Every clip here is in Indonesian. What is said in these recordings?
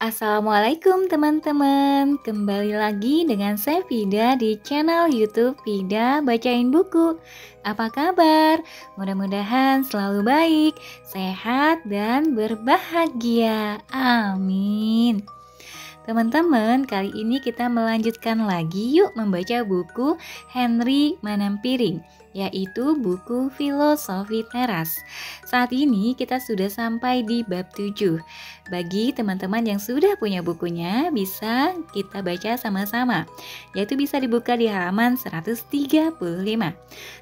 Assalamualaikum teman-teman, kembali lagi dengan saya Vida di channel YouTube Vida Bacain Buku. Apa kabar? Mudah-mudahan selalu baik, sehat, dan berbahagia. Amin. Teman-teman, kali ini kita melanjutkan lagi yuk membaca buku Henry Manampiring, yaitu buku Filosofi Teras. Saat ini kita sudah sampai di bab 7. Bagi teman-teman yang sudah punya bukunya, bisa kita baca sama-sama, yaitu bisa dibuka di halaman 135.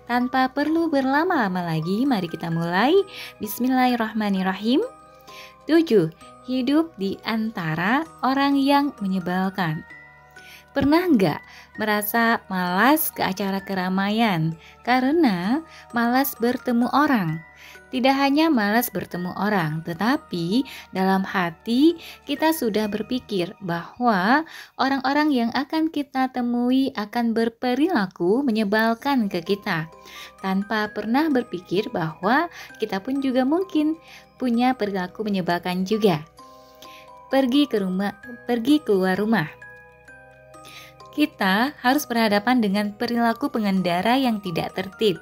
Tanpa perlu berlama-lama lagi, mari kita mulai. Bismillahirrahmanirrahim. 7. Hidup di antara orang yang menyebalkan. Pernah nggak merasa malas ke acara keramaian karena malas bertemu orang? Tidak hanya malas bertemu orang, tetapi dalam hati kita sudah berpikir bahwa orang-orang yang akan kita temui akan berperilaku menyebalkan ke kita, tanpa pernah berpikir bahwa kita pun juga mungkin punya perilaku menyebalkan juga. Pergi keluar rumah. Kita harus berhadapan dengan perilaku pengendara yang tidak tertib.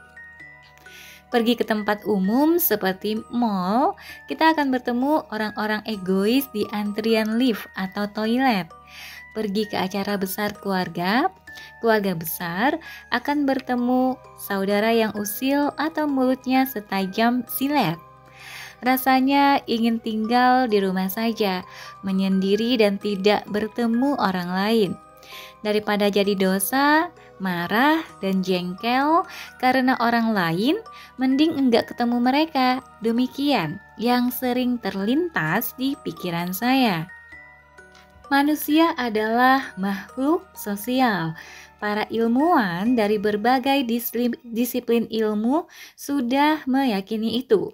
Pergi ke tempat umum seperti mall, kita akan bertemu orang-orang egois di antrian lift atau toilet. Pergi ke acara besar keluarga besar akan bertemu saudara yang usil atau mulutnya setajam silet. Rasanya ingin tinggal di rumah saja, menyendiri dan tidak bertemu orang lain. Daripada jadi dosa, marah, dan jengkel karena orang lain, mending enggak ketemu mereka. Demikian yang sering terlintas di pikiran saya. Manusia adalah makhluk sosial. Para ilmuwan dari berbagai disiplin ilmu sudah meyakini itu.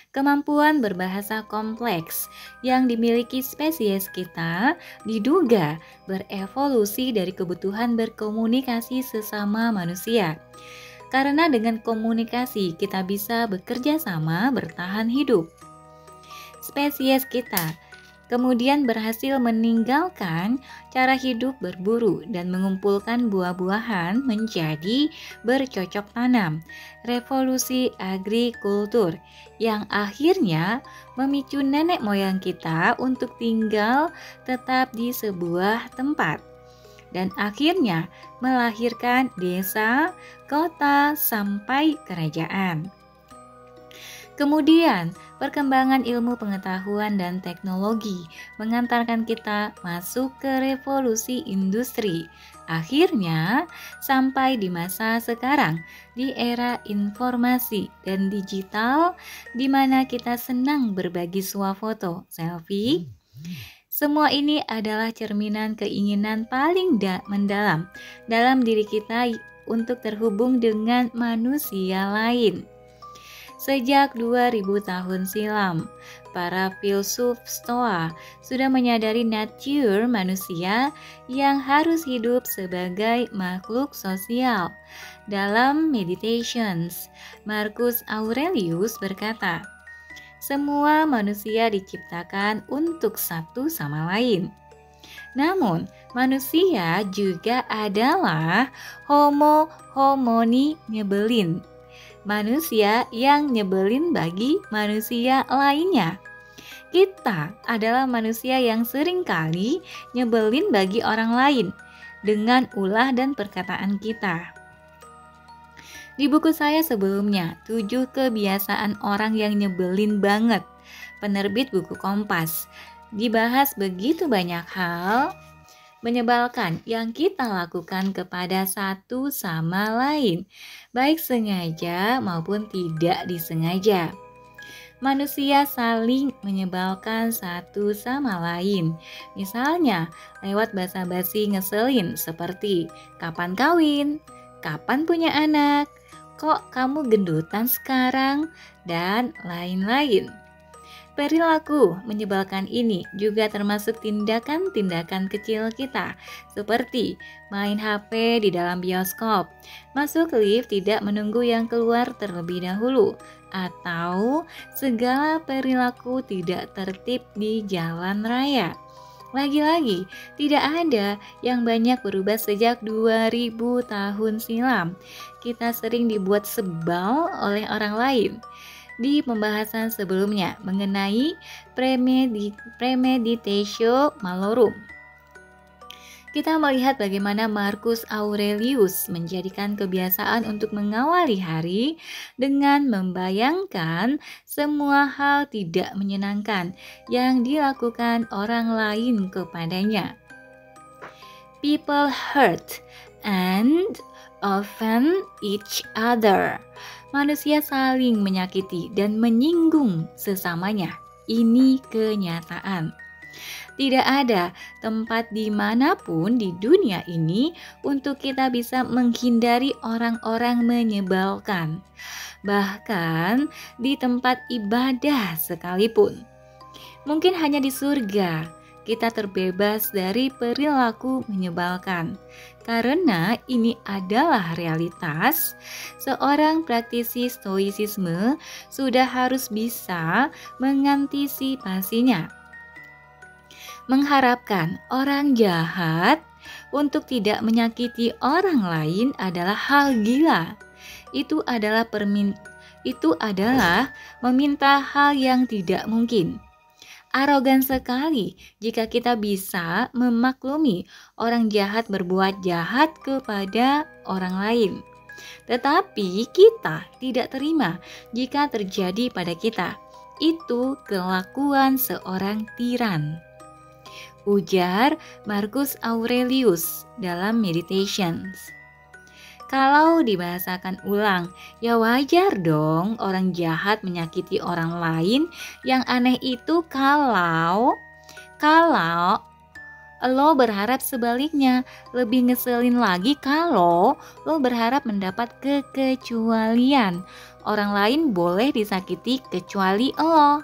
Kemampuan berbahasa kompleks yang dimiliki spesies kita diduga berevolusi dari kebutuhan berkomunikasi sesama manusia. Karena dengan komunikasi kita bisa bekerja sama bertahan hidup. Spesies kita kemudian berhasil meninggalkan cara hidup berburu dan mengumpulkan buah-buahan menjadi bercocok tanam, revolusi agrikultur yang akhirnya memicu nenek moyang kita untuk tinggal tetap di sebuah tempat dan akhirnya melahirkan desa, kota, sampai kerajaan. Kemudian, perkembangan ilmu pengetahuan dan teknologi mengantarkan kita masuk ke revolusi industri. Akhirnya, sampai di masa sekarang, di era informasi dan digital, di mana kita senang berbagi swafoto, selfie. Semua ini adalah cerminan keinginan paling mendalam dalam diri kita untuk terhubung dengan manusia lain. Sejak 2000 tahun silam, para filsuf Stoa sudah menyadari natur manusia yang harus hidup sebagai makhluk sosial. Dalam Meditations, Marcus Aurelius berkata, semua manusia diciptakan untuk satu sama lain. Namun, manusia juga adalah homo homini nyebelin. Manusia yang nyebelin bagi manusia lainnya. Kita adalah manusia yang seringkali nyebelin bagi orang lain dengan ulah dan perkataan kita. Di buku saya sebelumnya, 7 kebiasaan orang yang nyebelin banget, penerbit buku Kompas, dibahas begitu banyak hal menyebalkan yang kita lakukan kepada satu sama lain, baik sengaja maupun tidak disengaja. Manusia saling menyebalkan satu sama lain, misalnya lewat basa-basi ngeselin seperti kapan kawin, kapan punya anak, kok kamu gendutan sekarang, dan lain-lain. Perilaku menyebalkan ini juga termasuk tindakan-tindakan kecil kita, seperti main HP di dalam bioskop, masuk lift tidak menunggu yang keluar terlebih dahulu, atau segala perilaku tidak tertib di jalan raya. Lagi-lagi, tidak ada yang banyak berubah sejak 2000 tahun silam. Kita sering dibuat sebal oleh orang lain. Di pembahasan sebelumnya mengenai premeditatio malorum, kita melihat bagaimana Marcus Aurelius menjadikan kebiasaan untuk mengawali hari dengan membayangkan semua hal tidak menyenangkan yang dilakukan orang lain kepadanya. People hurt and offend each other. Manusia saling menyakiti dan menyinggung sesamanya. Ini kenyataan. Tidak ada tempat dimanapun di dunia ini untuk kita bisa menghindari orang-orang menyebalkan. Bahkan di tempat ibadah sekalipun. Mungkin hanya di surga kita terbebas dari perilaku menyebalkan. Karena ini adalah realitas, seorang praktisi stoicisme sudah harus bisa mengantisipasinya. Mengharapkan orang jahat untuk tidak menyakiti orang lain adalah hal gila. Itu adalah meminta hal yang tidak mungkin. Arogan sekali jika kita bisa memaklumi orang jahat berbuat jahat kepada orang lain. Tetapi kita tidak terima jika terjadi pada kita. Itu kelakuan seorang tiran. Ujar Marcus Aurelius dalam Meditations. Kalau dibahasakan ulang, ya wajar dong orang jahat menyakiti orang lain. Yang aneh itu kalau lo berharap sebaliknya. Lebih ngeselin lagi kalau lo berharap mendapat kekecualian. Orang lain boleh disakiti kecuali lo.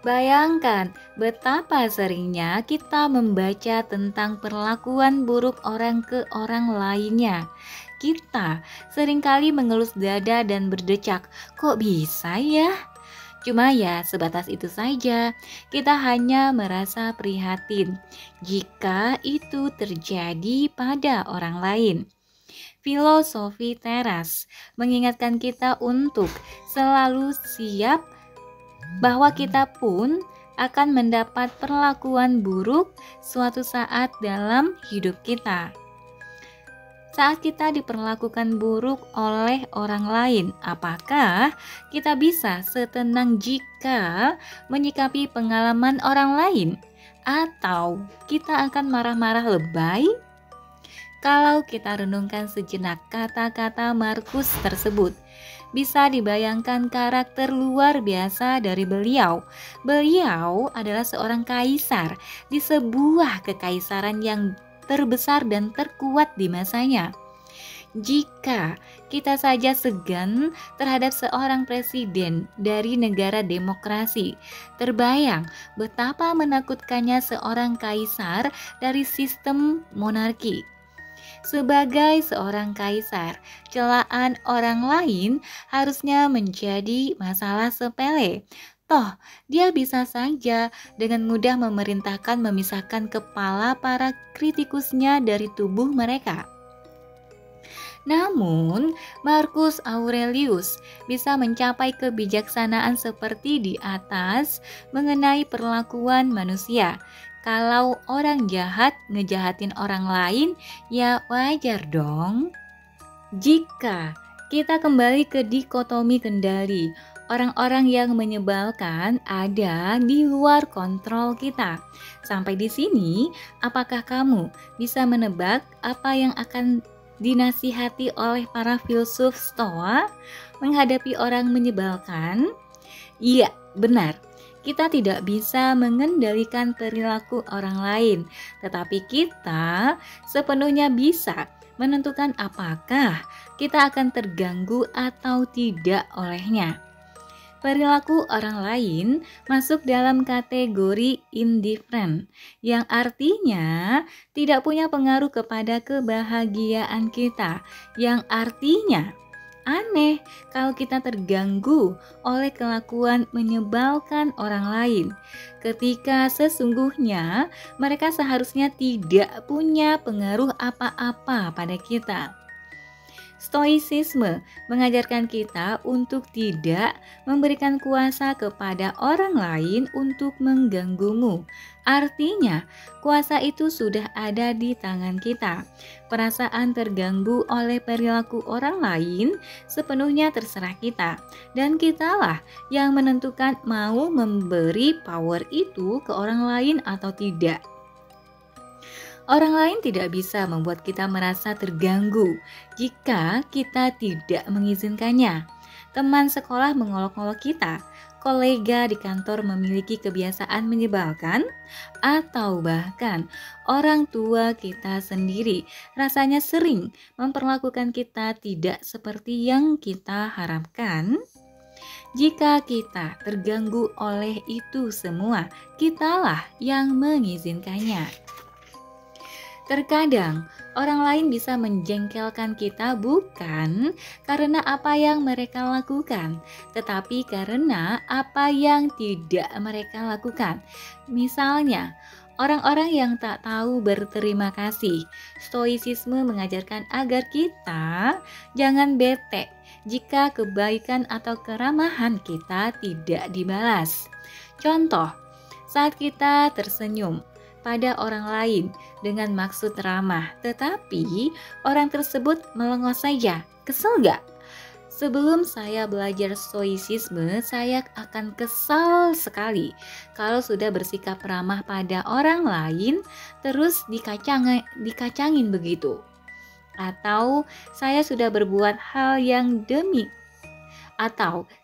Bayangkan betapa seringnya kita membaca tentang perlakuan buruk orang ke orang lainnya. Kita seringkali mengelus dada dan berdecak, kok bisa ya? Cuma ya sebatas itu saja, kita hanya merasa prihatin jika itu terjadi pada orang lain. Filosofi teras mengingatkan kita untuk selalu siap bahwa kita pun akan mendapat perlakuan buruk suatu saat dalam hidup kita. Saat kita diperlakukan buruk oleh orang lain, apakah kita bisa setenang jika menyikapi pengalaman orang lain? Atau kita akan marah-marah lebay? Kalau kita renungkan sejenak kata-kata Marcus tersebut, bisa dibayangkan karakter luar biasa dari beliau. Beliau adalah seorang kaisar di sebuah kekaisaran yang terbesar dan terkuat di masanya. Jika kita saja segan terhadap seorang presiden dari negara demokrasi, terbayang betapa menakutkannya seorang kaisar dari sistem monarki. Sebagai seorang kaisar, celaan orang lain harusnya menjadi masalah sepele. Toh, dia bisa saja dengan mudah memerintahkan memisahkan kepala para kritikusnya dari tubuh mereka. Namun, Marcus Aurelius bisa mencapai kebijaksanaan seperti di atas mengenai perlakuan manusia. Kalau orang jahat ngejahatin orang lain, ya wajar dong. Jika kita kembali ke dikotomi kendali, orang-orang yang menyebalkan ada di luar kontrol kita. Sampai di sini, apakah kamu bisa menebak apa yang akan dinasihati oleh para filsuf Stoa menghadapi orang menyebalkan? Iya, benar. Kita tidak bisa mengendalikan perilaku orang lain, tetapi kita sepenuhnya bisa menentukan apakah kita akan terganggu atau tidak olehnya. Perilaku orang lain masuk dalam kategori indifferent, yang artinya tidak punya pengaruh kepada kebahagiaan kita, yang artinya aneh kalau kita terganggu oleh kelakuan menyebalkan orang lain, ketika sesungguhnya mereka seharusnya tidak punya pengaruh apa-apa pada kita. Stoicisme mengajarkan kita untuk tidak memberikan kuasa kepada orang lain untuk mengganggumu. Artinya, kuasa itu sudah ada di tangan kita. Perasaan terganggu oleh perilaku orang lain sepenuhnya terserah kita, dan kitalah yang menentukan mau memberi power itu ke orang lain atau tidak. Orang lain tidak bisa membuat kita merasa terganggu jika kita tidak mengizinkannya. Teman sekolah mengolok-olok kita, kolega di kantor memiliki kebiasaan menyebalkan, atau bahkan orang tua kita sendiri rasanya sering memperlakukan kita tidak seperti yang kita harapkan. Jika kita terganggu oleh itu semua, kitalah yang mengizinkannya. Terkadang orang lain bisa menjengkelkan kita bukan karena apa yang mereka lakukan, tetapi karena apa yang tidak mereka lakukan. Misalnya, orang-orang yang tak tahu berterima kasih. Stoicisme mengajarkan agar kita jangan bete jika kebaikan atau keramahan kita tidak dibalas. Contoh, saat kita tersenyum pada orang lain dengan maksud ramah, tetapi orang tersebut melongo saja. Kesel gak? Sebelum saya belajar stoicisme, saya akan kesal sekali kalau sudah bersikap ramah pada orang lain terus dikacangin begitu. Atau saya sudah berbuat hal yang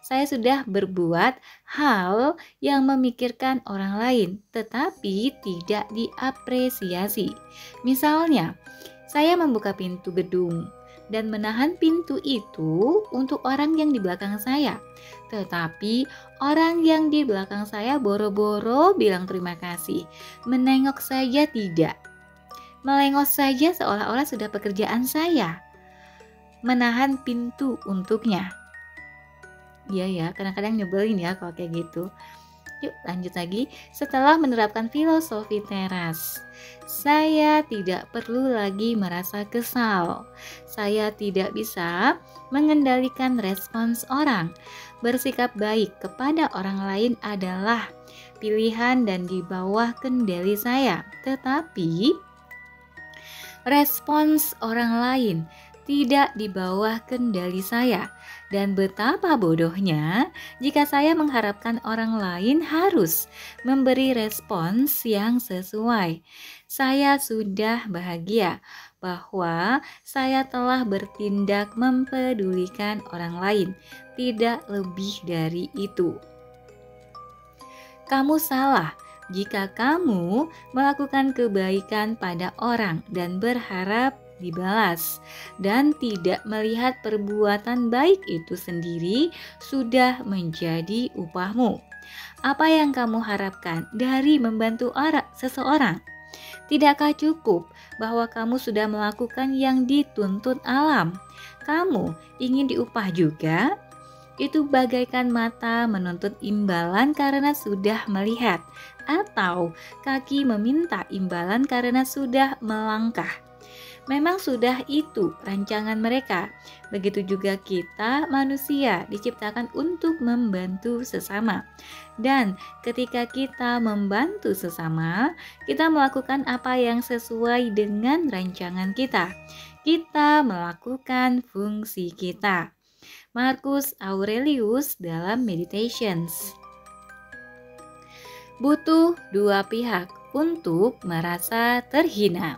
saya sudah berbuat hal yang memikirkan orang lain tetapi tidak diapresiasi. Misalnya, saya membuka pintu gedung dan menahan pintu itu untuk orang yang di belakang saya. Tetapi orang yang di belakang saya boro-boro bilang terima kasih, menengok saja tidak. Melengos saja seolah-olah sudah pekerjaan saya, menahan pintu untuknya. Iya ya, kadang-kadang nyebelin ya kalau kayak gitu. Yuk lanjut lagi. Setelah menerapkan filosofi teras, saya tidak perlu lagi merasa kesal. Saya tidak bisa mengendalikan respons orang. Bersikap baik kepada orang lain adalah pilihan dan di bawah kendali saya. Tetapi respons orang lain tidak di bawah kendali saya. Dan betapa bodohnya jika saya mengharapkan orang lain harus memberi respons yang sesuai. Saya sudah bahagia bahwa saya telah bertindak mempedulikan orang lain, tidak lebih dari itu. Kamu salah jika kamu melakukan kebaikan pada orang dan berharap dibalas dan tidak melihat perbuatan baik itu sendiri sudah menjadi upahmu. Apa yang kamu harapkan dari membantu seseorang? Tidakkah cukup bahwa kamu sudah melakukan yang dituntut alam? Kamu ingin diupah juga? Itu bagaikan mata menuntut imbalan karena sudah melihat, atau kaki meminta imbalan karena sudah melangkah. Memang sudah itu rancangan mereka. Begitu juga kita manusia diciptakan untuk membantu sesama. Dan ketika kita membantu sesama, kita melakukan apa yang sesuai dengan rancangan kita. Kita melakukan fungsi kita. Marcus Aurelius dalam Meditations. Butuh dua pihak untuk merasa terhina.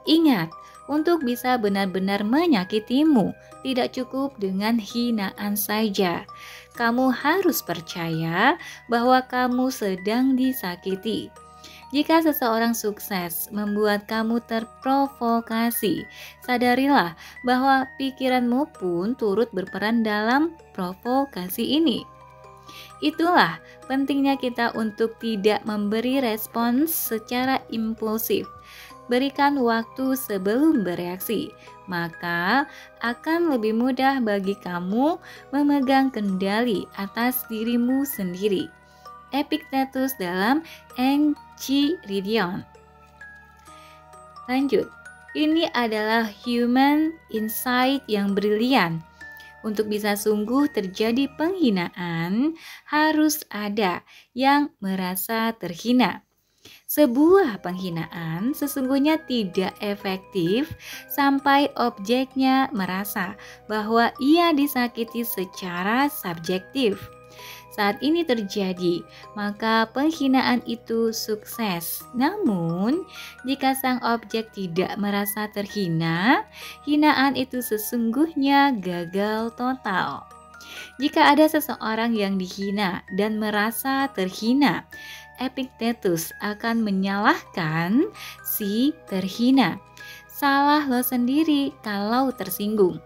Ingat, untuk bisa benar-benar menyakitimu, tidak cukup dengan hinaan saja. Kamu harus percaya bahwa kamu sedang disakiti. Jika seseorang sukses membuat kamu terprovokasi, sadarilah bahwa pikiranmu pun turut berperan dalam provokasi ini. Itulah pentingnya kita untuk tidak memberi respons secara impulsif. berikan waktu sebelum bereaksi, maka akan lebih mudah bagi kamu memegang kendali atas dirimu sendiri. Epictetus dalam Enchiridion. Lanjut, ini adalah human insight yang brilian. Untuk bisa sungguh terjadi penghinaan, harus ada yang merasa terhina. Sebuah penghinaan sesungguhnya tidak efektif sampai objeknya merasa bahwa ia disakiti secara subjektif. Saat ini terjadi, maka penghinaan itu sukses. Namun, jika sang objek tidak merasa terhina, hinaan itu sesungguhnya gagal total. Jika ada seseorang yang dihina dan merasa terhina, Epictetus akan menyalahkan si terhina. Salah lo sendiri kalau tersinggung.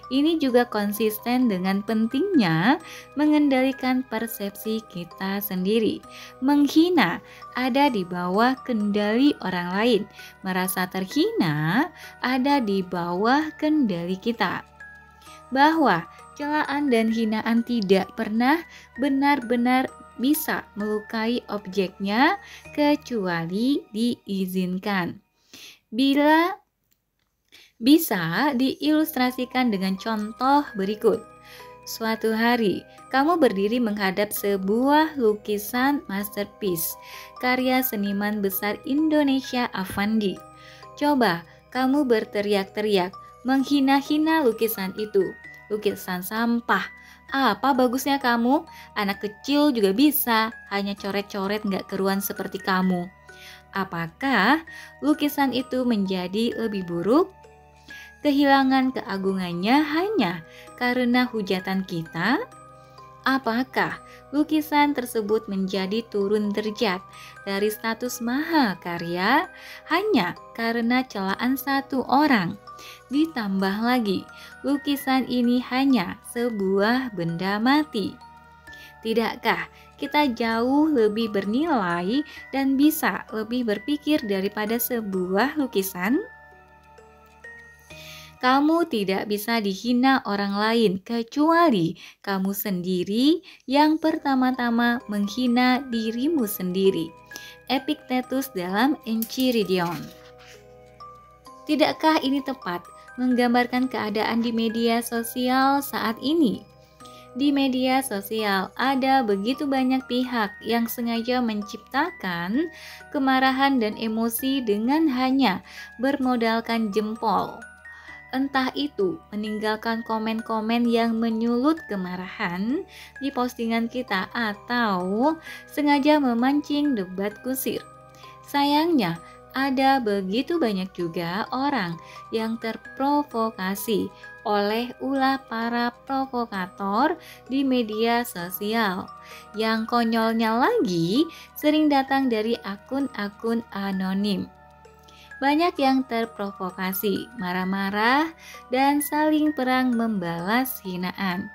Ini juga konsisten dengan pentingnya mengendalikan persepsi kita sendiri. Menghina ada di bawah kendali orang lain, merasa terhina ada di bawah kendali kita. Bahwa celaan dan hinaan tidak pernah benar-benar bisa melukai objeknya kecuali diizinkan. Bila bisa diilustrasikan dengan contoh berikut. Suatu hari, kamu berdiri menghadap sebuah lukisan masterpiece karya seniman besar Indonesia Affandi. Coba kamu berteriak-teriak, menghina-hina lukisan itu. Lukisan sampah. Apa bagusnya kamu? Anak kecil juga bisa, hanya coret-coret gak keruan seperti kamu. Apakah lukisan itu menjadi lebih buruk? Kehilangan keagungannya hanya karena hujatan kita? Apakah lukisan tersebut menjadi turun derajat dari status mahakarya hanya karena celaan satu orang? Ditambah lagi, lukisan ini hanya sebuah benda mati. Tidakkah kita jauh lebih bernilai dan bisa lebih berpikir daripada sebuah lukisan? Kamu tidak bisa dihina orang lain kecuali kamu sendiri yang pertama-tama menghina dirimu sendiri. Epictetus dalam Enchiridion. Tidakkah ini tepat menggambarkan keadaan di media sosial saat ini? Di media sosial ada begitu banyak pihak yang sengaja menciptakan kemarahan dan emosi dengan hanya bermodalkan jempol. Entah itu meninggalkan komen-komen yang menyulut kemarahan di postingan kita atau sengaja memancing debat kusir. Sayangnya, ada begitu banyak juga orang yang terprovokasi oleh ulah para provokator di media sosial. Yang konyolnya lagi sering datang dari akun-akun anonim. Banyak yang terprovokasi, marah-marah, dan saling perang membalas hinaan.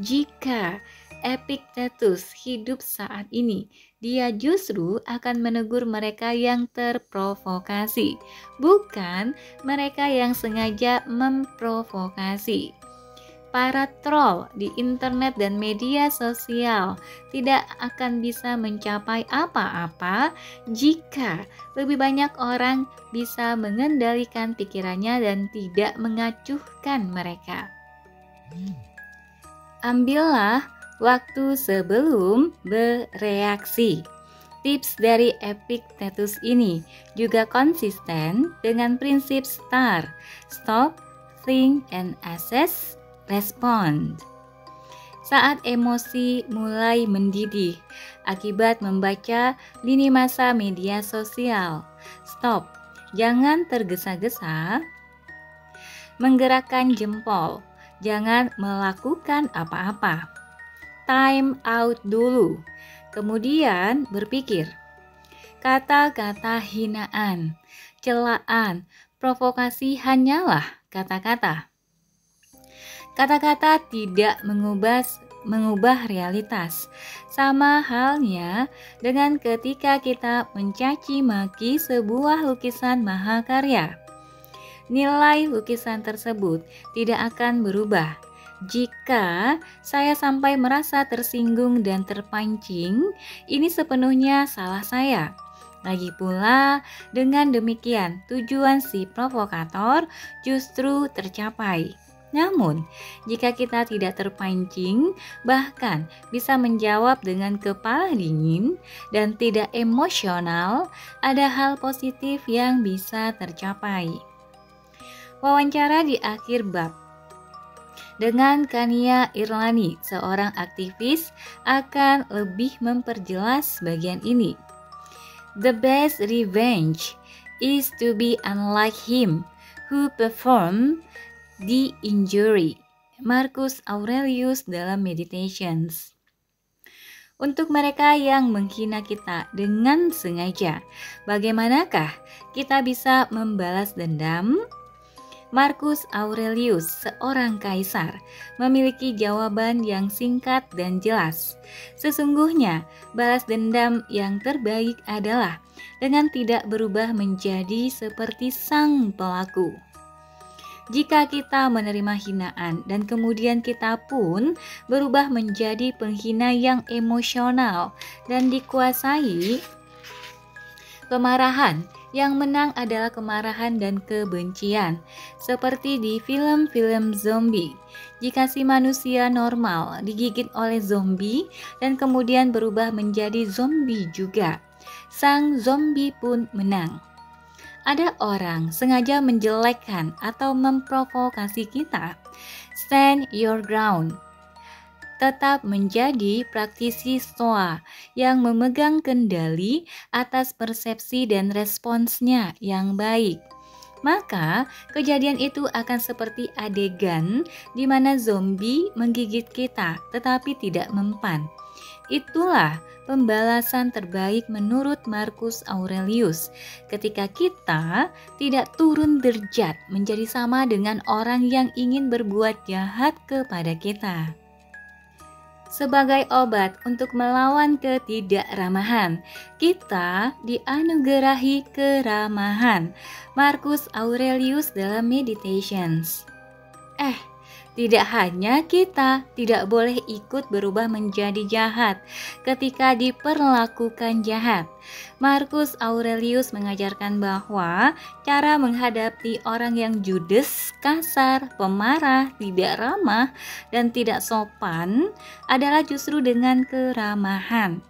Jika Epictetus hidup saat ini, dia justru akan menegur mereka yang terprovokasi, bukan mereka yang sengaja memprovokasi. Para troll di internet dan media sosial tidak akan bisa mencapai apa-apa jika lebih banyak orang bisa mengendalikan pikirannya dan tidak mengacuhkan mereka. Ambillah waktu sebelum bereaksi. Tips dari Epictetus ini juga konsisten dengan prinsip STAR, Stop, Think, and Assess, Respond. Saat emosi mulai mendidih akibat membaca lini masa media sosial, stop, jangan tergesa-gesa menggerakkan jempol, jangan melakukan apa-apa. Time out dulu, kemudian berpikir. Kata-kata hinaan, celaan, provokasi hanyalah kata-kata. Kata-kata tidak mengubah mengubah realitas. Sama halnya dengan ketika kita mencaci maki sebuah lukisan mahakarya. Nilai lukisan tersebut tidak akan berubah. Jika saya sampai merasa tersinggung dan terpancing, ini sepenuhnya salah saya. Lagi pula, dengan demikian tujuan si provokator justru tercapai. Namun, jika kita tidak terpancing, bahkan bisa menjawab dengan kepala dingin dan tidak emosional, ada hal positif yang bisa tercapai. Wawancara di akhir bab dengan Kania Irlani, seorang aktivis, akan lebih memperjelas bagian ini. The best revenge is to be unlike him who performed the injury. Marcus Aurelius dalam Meditations. Untuk mereka yang menghina kita dengan sengaja, bagaimanakah kita bisa membalas dendam? Marcus Aurelius, seorang kaisar, memiliki jawaban yang singkat dan jelas. Sesungguhnya, balas dendam yang terbaik adalah dengan tidak berubah menjadi seperti sang pelaku. Jika kita menerima hinaan dan kemudian kita pun berubah menjadi penghina yang emosional dan dikuasai kemarahan, yang menang adalah kemarahan dan kebencian, seperti di film-film zombie. Jika si manusia normal digigit oleh zombie dan kemudian berubah menjadi zombie juga, sang zombie pun menang. Ada orang sengaja menjelekkan atau memprovokasi kita. Stand your ground. Tetap menjadi praktisi Stoa yang memegang kendali atas persepsi dan responsnya yang baik. Maka kejadian itu akan seperti adegan di mana zombie menggigit kita tetapi tidak mempan. Itulah pembalasan terbaik menurut Marcus Aurelius ketika kita tidak turun derajat menjadi sama dengan orang yang ingin berbuat jahat kepada kita. Sebagai obat untuk melawan ketidakramahan, kita dianugerahi keramahan. Marcus Aurelius dalam Meditations. Tidak hanya kita tidak boleh ikut berubah menjadi jahat ketika diperlakukan jahat. Marcus Aurelius mengajarkan bahwa cara menghadapi orang yang judes, kasar, pemarah, tidak ramah, dan tidak sopan adalah justru dengan keramahan.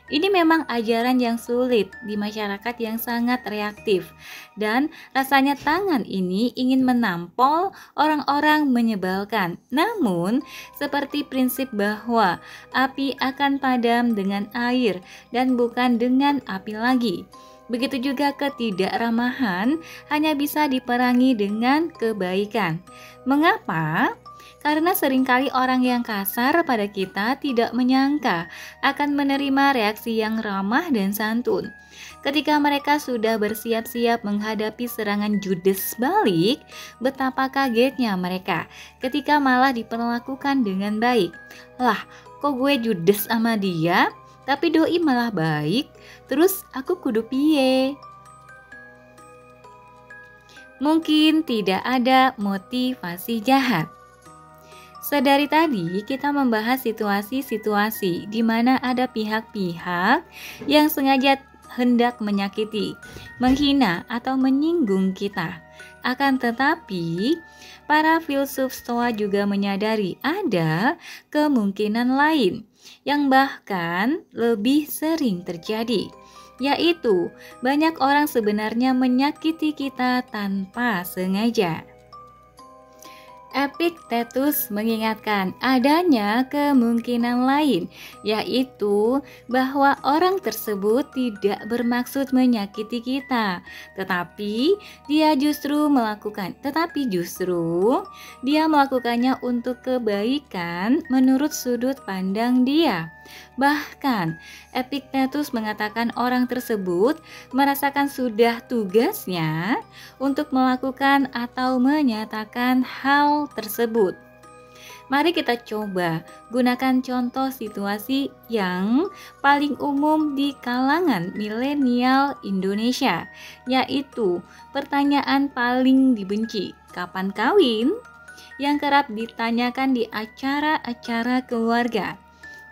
Ini memang ajaran yang sulit di masyarakat yang sangat reaktif, dan rasanya tangan ini ingin menampol orang-orang menyebalkan. Namun, seperti prinsip bahwa api akan padam dengan air dan bukan dengan api lagi. Begitu juga ketidakramahan hanya bisa diperangi dengan kebaikan. Mengapa? Karena seringkali orang yang kasar pada kita tidak menyangka akan menerima reaksi yang ramah dan santun. Ketika mereka sudah bersiap-siap menghadapi serangan judes balik, betapa kagetnya mereka ketika malah diperlakukan dengan baik. Lah, kok gue judes sama dia, tapi doi malah baik, terus aku kudu piye? Mungkin tidak ada motivasi jahat. Sedari tadi kita membahas situasi-situasi di mana ada pihak-pihak yang sengaja hendak menyakiti, menghina atau menyinggung kita. Akan tetapi, para filsuf Stoa juga menyadari ada kemungkinan lain yang bahkan lebih sering terjadi, yaitu banyak orang sebenarnya menyakiti kita tanpa sengaja. Epictetus mengingatkan adanya kemungkinan lain, yaitu bahwa orang tersebut tidak bermaksud menyakiti kita, tetapi dia justru melakukannya untuk kebaikan menurut sudut pandang dia. Bahkan, Epictetus mengatakan orang tersebut merasakan sudah tugasnya untuk melakukan atau menyatakan hal tersebut. Mari kita coba gunakan contoh situasi yang paling umum di kalangan milenial Indonesia, yaitu pertanyaan paling dibenci, kapan kawin? Yang kerap ditanyakan di acara-acara keluarga.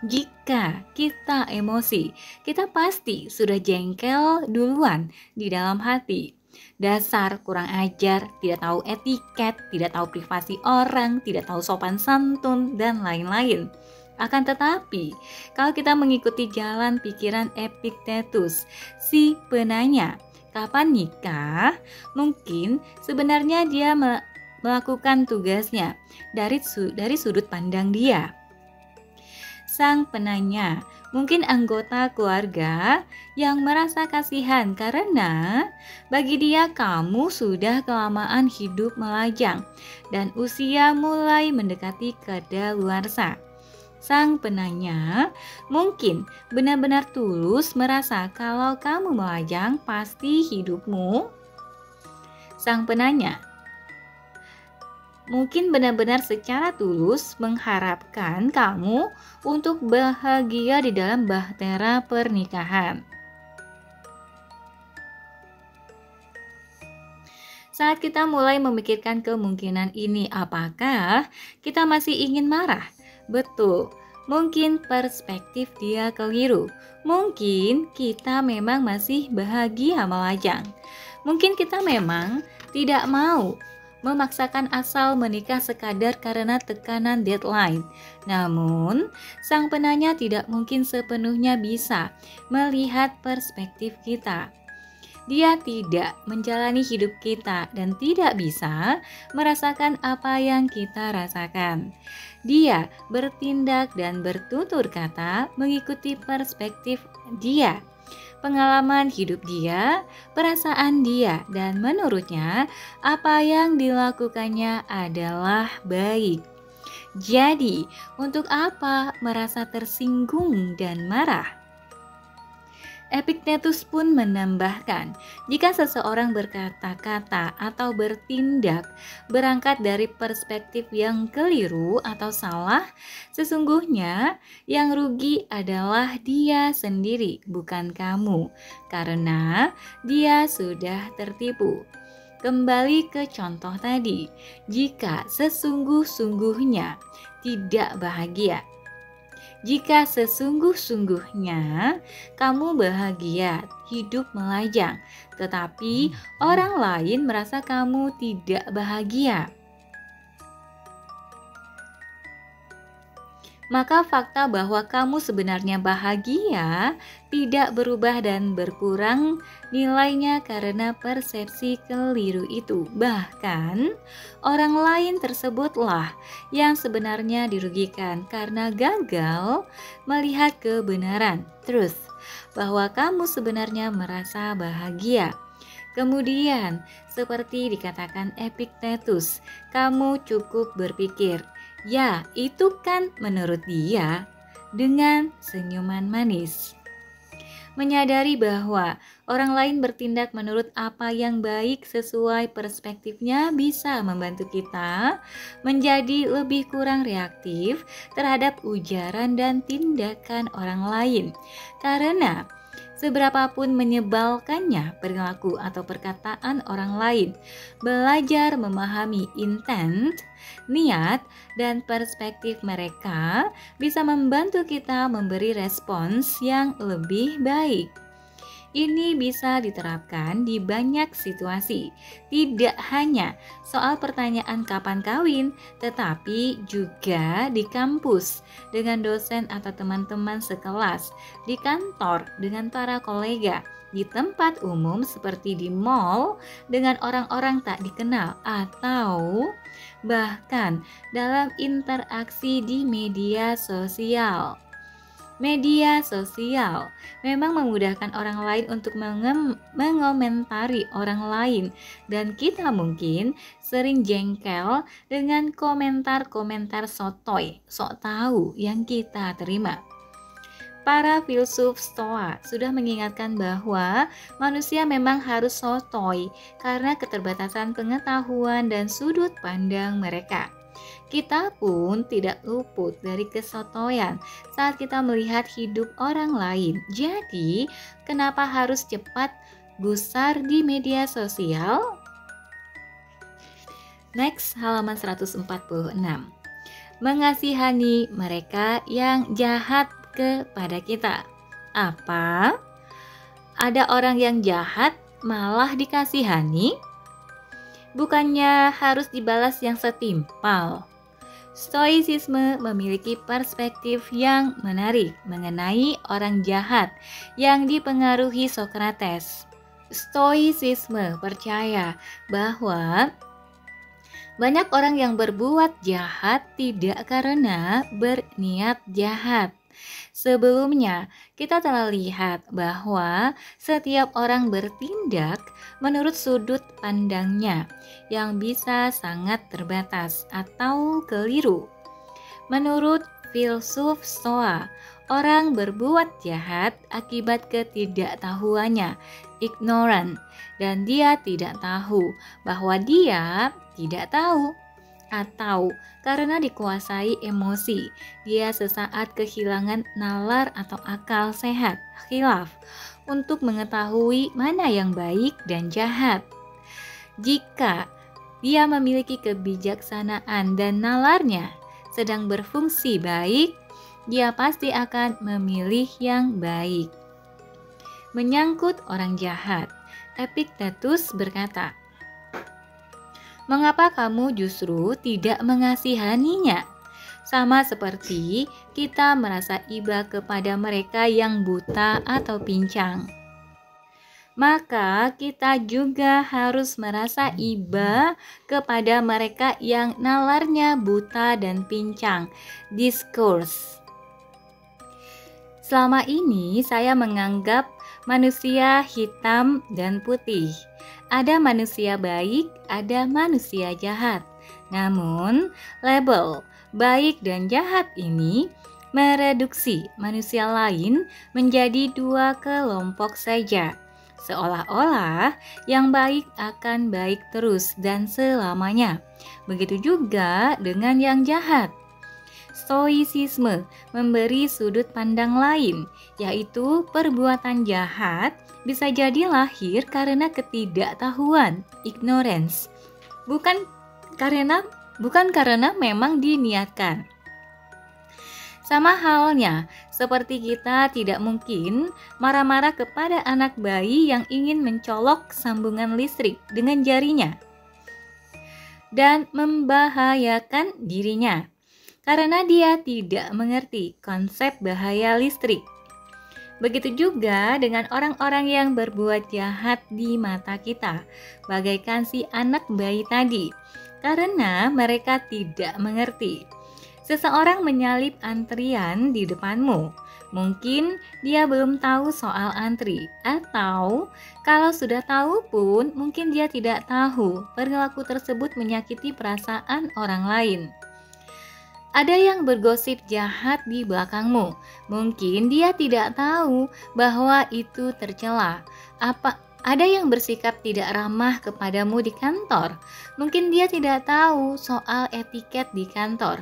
Jika kita emosi, kita pasti sudah jengkel duluan di dalam hati. Dasar kurang ajar, tidak tahu etiket, tidak tahu privasi orang, tidak tahu sopan santun, dan lain-lain. Akan tetapi, kalau kita mengikuti jalan pikiran Epictetus, si penanya, kapan nikah? Mungkin sebenarnya dia melakukan tugasnya dari sudut pandang dia. Sang penanya mungkin anggota keluarga yang merasa kasihan karena bagi dia kamu sudah kelamaan hidup melajang dan usia mulai mendekati kadaluarsa. Sang penanya mungkin benar-benar tulus merasa kalau kamu melajang pasti hidupmu. Sang penanya mungkin benar-benar secara tulus mengharapkan kamu untuk bahagia di dalam bahtera pernikahan. Saat kita mulai memikirkan kemungkinan ini, apakah kita masih ingin marah? Betul, mungkin perspektif dia keliru. Mungkin kita memang masih bahagia melajang. Mungkin kita memang tidak mau memaksakan asal menikah sekadar karena tekanan deadline. Namun, sang penanya tidak mungkin sepenuhnya bisa melihat perspektif kita. Dia tidak menjalani hidup kita dan tidak bisa merasakan apa yang kita rasakan. Dia bertindak dan bertutur kata mengikuti perspektif dia, pengalaman hidup dia, perasaan dia, dan menurutnya apa yang dilakukannya adalah baik. Jadi, untuk apa merasa tersinggung dan marah? Epictetus pun menambahkan, jika seseorang berkata-kata atau bertindak berangkat dari perspektif yang keliru atau salah, sesungguhnya yang rugi adalah dia sendiri, bukan kamu, karena dia sudah tertipu. Kembali ke contoh tadi, jika sesungguh-sungguhnya tidak bahagia, jika sesungguh-sungguhnya kamu bahagia, hidup melajang, tetapi orang lain merasa kamu tidak bahagia, maka fakta bahwa kamu sebenarnya bahagia tidak berubah dan berkurang nilainya karena persepsi keliru itu. Bahkan, orang lain tersebutlah yang sebenarnya dirugikan karena gagal melihat kebenaran, truth, bahwa kamu sebenarnya merasa bahagia. Kemudian, seperti dikatakan Epictetus, kamu cukup berpikir, ya, itu kan menurut dia, dengan senyuman manis. Menyadari bahwa orang lain bertindak menurut apa yang baik sesuai perspektifnya bisa membantu kita menjadi lebih kurang reaktif terhadap ujaran dan tindakan orang lain. Karena seberapapun menyebalkannya perilaku atau perkataan orang lain, belajar memahami intent, niat, dan perspektif mereka bisa membantu kita memberi respons yang lebih baik. Ini bisa diterapkan di banyak situasi, tidak hanya soal pertanyaan kapan kawin, tetapi juga di kampus dengan dosen atau teman-teman sekelas, di kantor dengan para kolega, di tempat umum seperti di mall dengan orang-orang tak dikenal, atau bahkan dalam interaksi di media sosial. Media sosial memang memudahkan orang lain untuk mengomentari orang lain, dan kita mungkin sering jengkel dengan komentar-komentar sotoy, sok tahu yang kita terima. Para filsuf Stoa sudah mengingatkan bahwa manusia memang harus sotoy karena keterbatasan pengetahuan dan sudut pandang mereka. Kita pun tidak luput dari kesotoyan saat kita melihat hidup orang lain. Jadi, kenapa harus cepat gusar di media sosial? Next, halaman 146. Mengasihani mereka yang jahat kepada kita. Apa? Ada orang yang jahat malah dikasihani? Bukannya harus dibalas yang setimpal? Stoicisme memiliki perspektif yang menarik mengenai orang jahat yang dipengaruhi Socrates. Stoicisme percaya bahwa banyak orang yang berbuat jahat tidak karena berniat jahat. Sebelumnya, kita telah lihat bahwa setiap orang bertindak menurut sudut pandangnya yang bisa sangat terbatas atau keliru. Menurut filsuf Stoa, orang berbuat jahat akibat ketidaktahuannya, ignorant, dan dia tidak tahu bahwa dia tidak tahu, atau karena dikuasai emosi, dia sesaat kehilangan nalar atau akal sehat, khilaf, untuk mengetahui mana yang baik dan jahat. Jika dia memiliki kebijaksanaan dan nalarnya sedang berfungsi baik, dia pasti akan memilih yang baik. Menyangkut orang jahat, Epictetus berkata, "Mengapa kamu justru tidak mengasihaninya? Sama seperti kita merasa iba kepada mereka yang buta atau pincang. Maka kita juga harus merasa iba kepada mereka yang nalarnya buta dan pincang." Discourse. Selama ini saya menganggap manusia hitam dan putih. Ada manusia baik, ada manusia jahat. Namun, label baik dan jahat ini mereduksi manusia lain menjadi dua kelompok saja. Seolah-olah yang baik akan baik terus dan selamanya. Begitu juga dengan yang jahat. Stoicisme memberi sudut pandang lain, yaitu perbuatan jahat bisa jadi lahir karena ketidaktahuan, ignorance, bukan karena memang diniatkan. Sama halnya seperti kita tidak mungkin marah-marah kepada anak bayi yang ingin mencolok sambungan listrik dengan jarinya dan membahayakan dirinya karena dia tidak mengerti konsep bahaya listrik. Begitu juga dengan orang-orang yang berbuat jahat di mata kita, bagaikan si anak bayi tadi, karena mereka tidak mengerti. Seseorang menyalip antrian di depanmu, mungkin dia belum tahu soal antri, atau kalau sudah tahu pun mungkin dia tidak tahu perilaku tersebut menyakiti perasaan orang lain. Ada yang bergosip jahat di belakangmu. Mungkin dia tidak tahu bahwa itu tercela. Ada yang bersikap tidak ramah kepadamu di kantor. Mungkin dia tidak tahu soal etiket di kantor.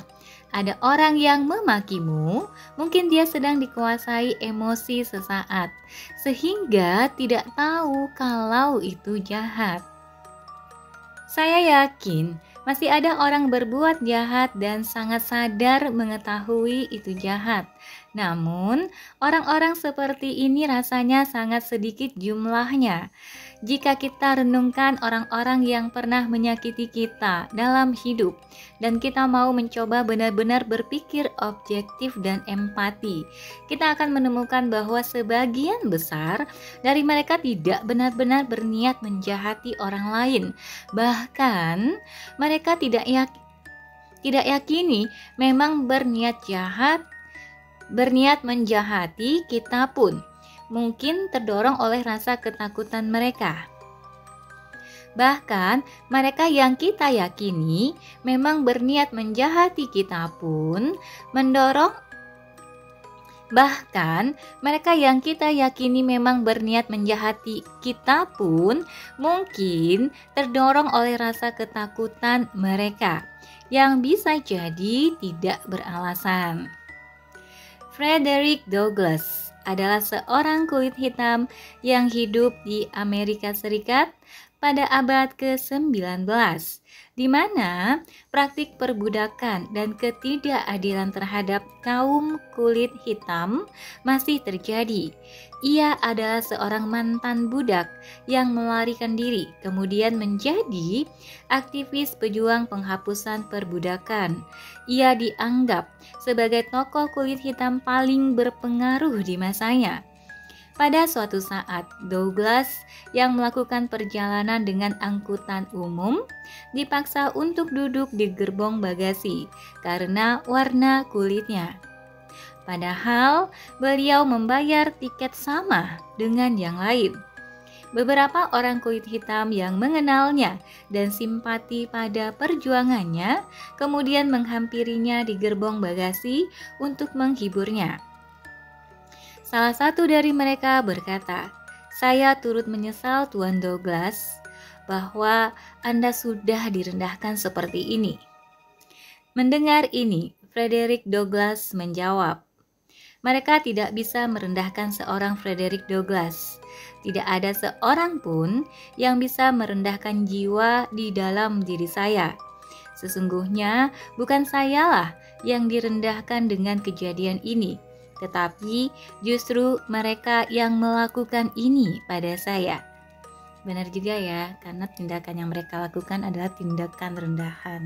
Ada orang yang memakimu. Mungkin dia sedang dikuasai emosi sesaat, sehingga tidak tahu kalau itu jahat. Saya yakin masih ada orang berbuat jahat dan sangat sadar mengetahui itu jahat. Namun, orang-orang seperti ini rasanya sangat sedikit jumlahnya. Jika kita renungkan orang-orang yang pernah menyakiti kita dalam hidup, dan kita mau mencoba benar-benar berpikir objektif dan empati, kita akan menemukan bahwa sebagian besar dari mereka tidak benar-benar berniat menjahati orang lain. Bahkan, mereka tidak yakini memang berniat menjahati kita pun. Mungkin terdorong oleh rasa ketakutan mereka. Bahkan mereka yang kita yakini memang berniat menjahati kita pun mendorong Bahkan mereka yang kita yakini memang berniat menjahati kita pun mungkin terdorong oleh rasa ketakutan mereka yang bisa jadi tidak beralasan. Frederick Douglass adalah seorang kulit hitam yang hidup di Amerika Serikat pada abad ke-19, di mana praktik perbudakan dan ketidakadilan terhadap kaum kulit hitam masih terjadi. Ia adalah seorang mantan budak yang melarikan diri, kemudian menjadi aktivis pejuang penghapusan perbudakan. Ia dianggap sebagai tokoh kulit hitam paling berpengaruh di masanya. Pada suatu saat, Douglass yang melakukan perjalanan dengan angkutan umum dipaksa untuk duduk di gerbong bagasi karena warna kulitnya. Padahal beliau membayar tiket sama dengan yang lain. Beberapa orang kulit hitam yang mengenalnya dan simpati pada perjuangannya kemudian menghampirinya di gerbong bagasi untuk menghiburnya. Salah satu dari mereka berkata, "Saya turut menyesal Tuan Douglass bahwa Anda sudah direndahkan seperti ini." Mendengar ini, Frederick Douglass menjawab, "Mereka tidak bisa merendahkan seorang Frederick Douglass. Tidak ada seorang pun yang bisa merendahkan jiwa di dalam diri saya. Sesungguhnya bukan sayalah yang direndahkan dengan kejadian ini, tetapi justru mereka yang melakukan ini pada saya." Benar juga ya, karena tindakan yang mereka lakukan adalah tindakan rendahan.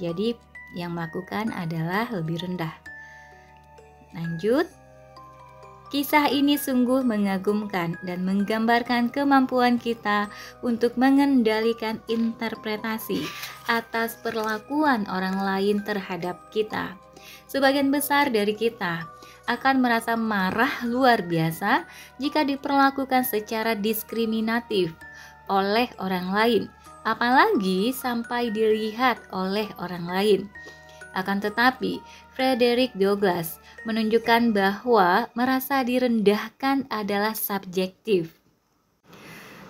Jadi yang melakukan adalah lebih rendah. Lanjut. Kisah ini sungguh mengagumkan dan menggambarkan kemampuan kita untuk mengendalikan interpretasi atas perlakuan orang lain terhadap kita. Sebagian besar dari kita akan merasa marah luar biasa jika diperlakukan secara diskriminatif oleh orang lain, apalagi sampai dilihat oleh orang lain. Akan tetapi, Frederick Douglass menunjukkan bahwa merasa direndahkan adalah subjektif.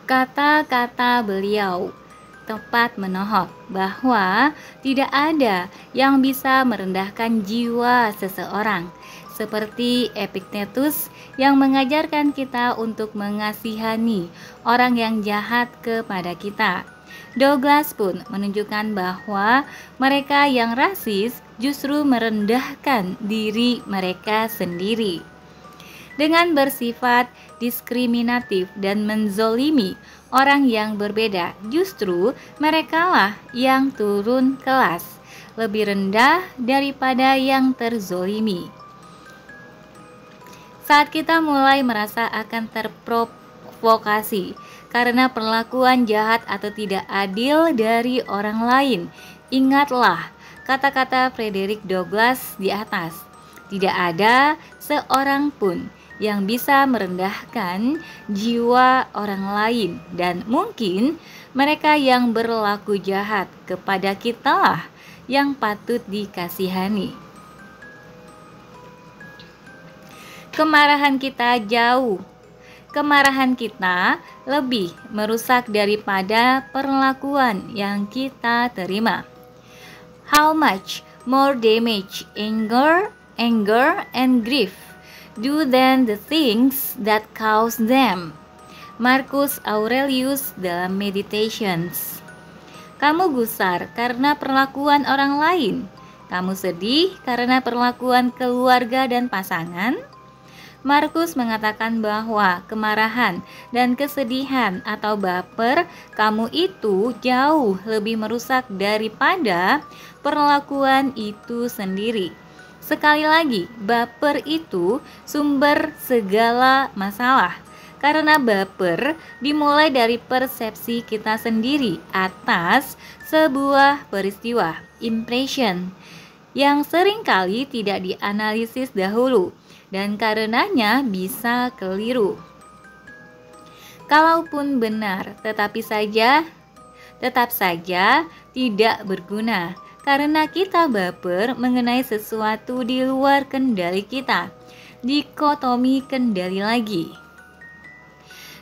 Kata-kata beliau tepat menohok bahwa tidak ada yang bisa merendahkan jiwa seseorang, seperti Epictetus yang mengajarkan kita untuk mengasihani orang yang jahat kepada kita. Douglass pun menunjukkan bahwa mereka yang rasis justru merendahkan diri mereka sendiri. Dengan bersifat diskriminatif dan menzolimi orang yang berbeda, justru merekalah yang turun kelas, lebih rendah daripada yang terzolimi. Saat kita mulai merasa akan terprovokasi karena perlakuan jahat atau tidak adil dari orang lain, ingatlah kata-kata Frederick Douglass di atas. Tidak ada seorang pun yang bisa merendahkan jiwa orang lain, dan mungkin mereka yang berlaku jahat kepada kitalah yang patut dikasihani. Kemarahan kita lebih merusak daripada perlakuan yang kita terima. How much more damage anger and grief do than the things that cause them. Marcus Aurelius dalam Meditations. Kamu gusar karena perlakuan orang lain. Kamu sedih karena perlakuan keluarga dan pasangan. Markus mengatakan bahwa kemarahan dan kesedihan atau baper kamu itu jauh lebih merusak daripada perlakuan itu sendiri. Sekali lagi, baper itu sumber segala masalah. Karena baper dimulai dari persepsi kita sendiri atas sebuah peristiwa, impression, yang seringkali tidak dianalisis dahulu dan karenanya bisa keliru. Kalaupun benar, tetap saja tidak berguna karena kita baper mengenai sesuatu di luar kendali kita. dikotomi kendali lagi.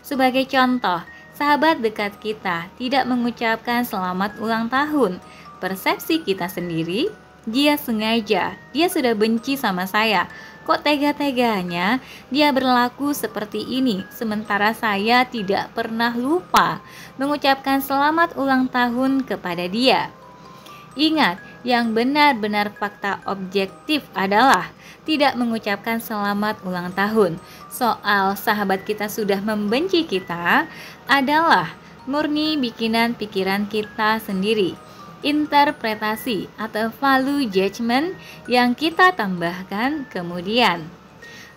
Sebagai contoh, sahabat dekat kita tidak mengucapkan selamat ulang tahun. Persepsi kita sendiri, dia sengaja, dia sudah benci sama saya. Kok tega-teganya dia berlaku seperti ini, sementara saya tidak pernah lupa mengucapkan selamat ulang tahun kepada dia. Ingat, yang benar-benar fakta objektif adalah tidak mengucapkan selamat ulang tahun. Soal sahabat kita sudah membenci kita adalah murni bikinan pikiran kita sendiri. Interpretasi atau value judgment yang kita tambahkan kemudian.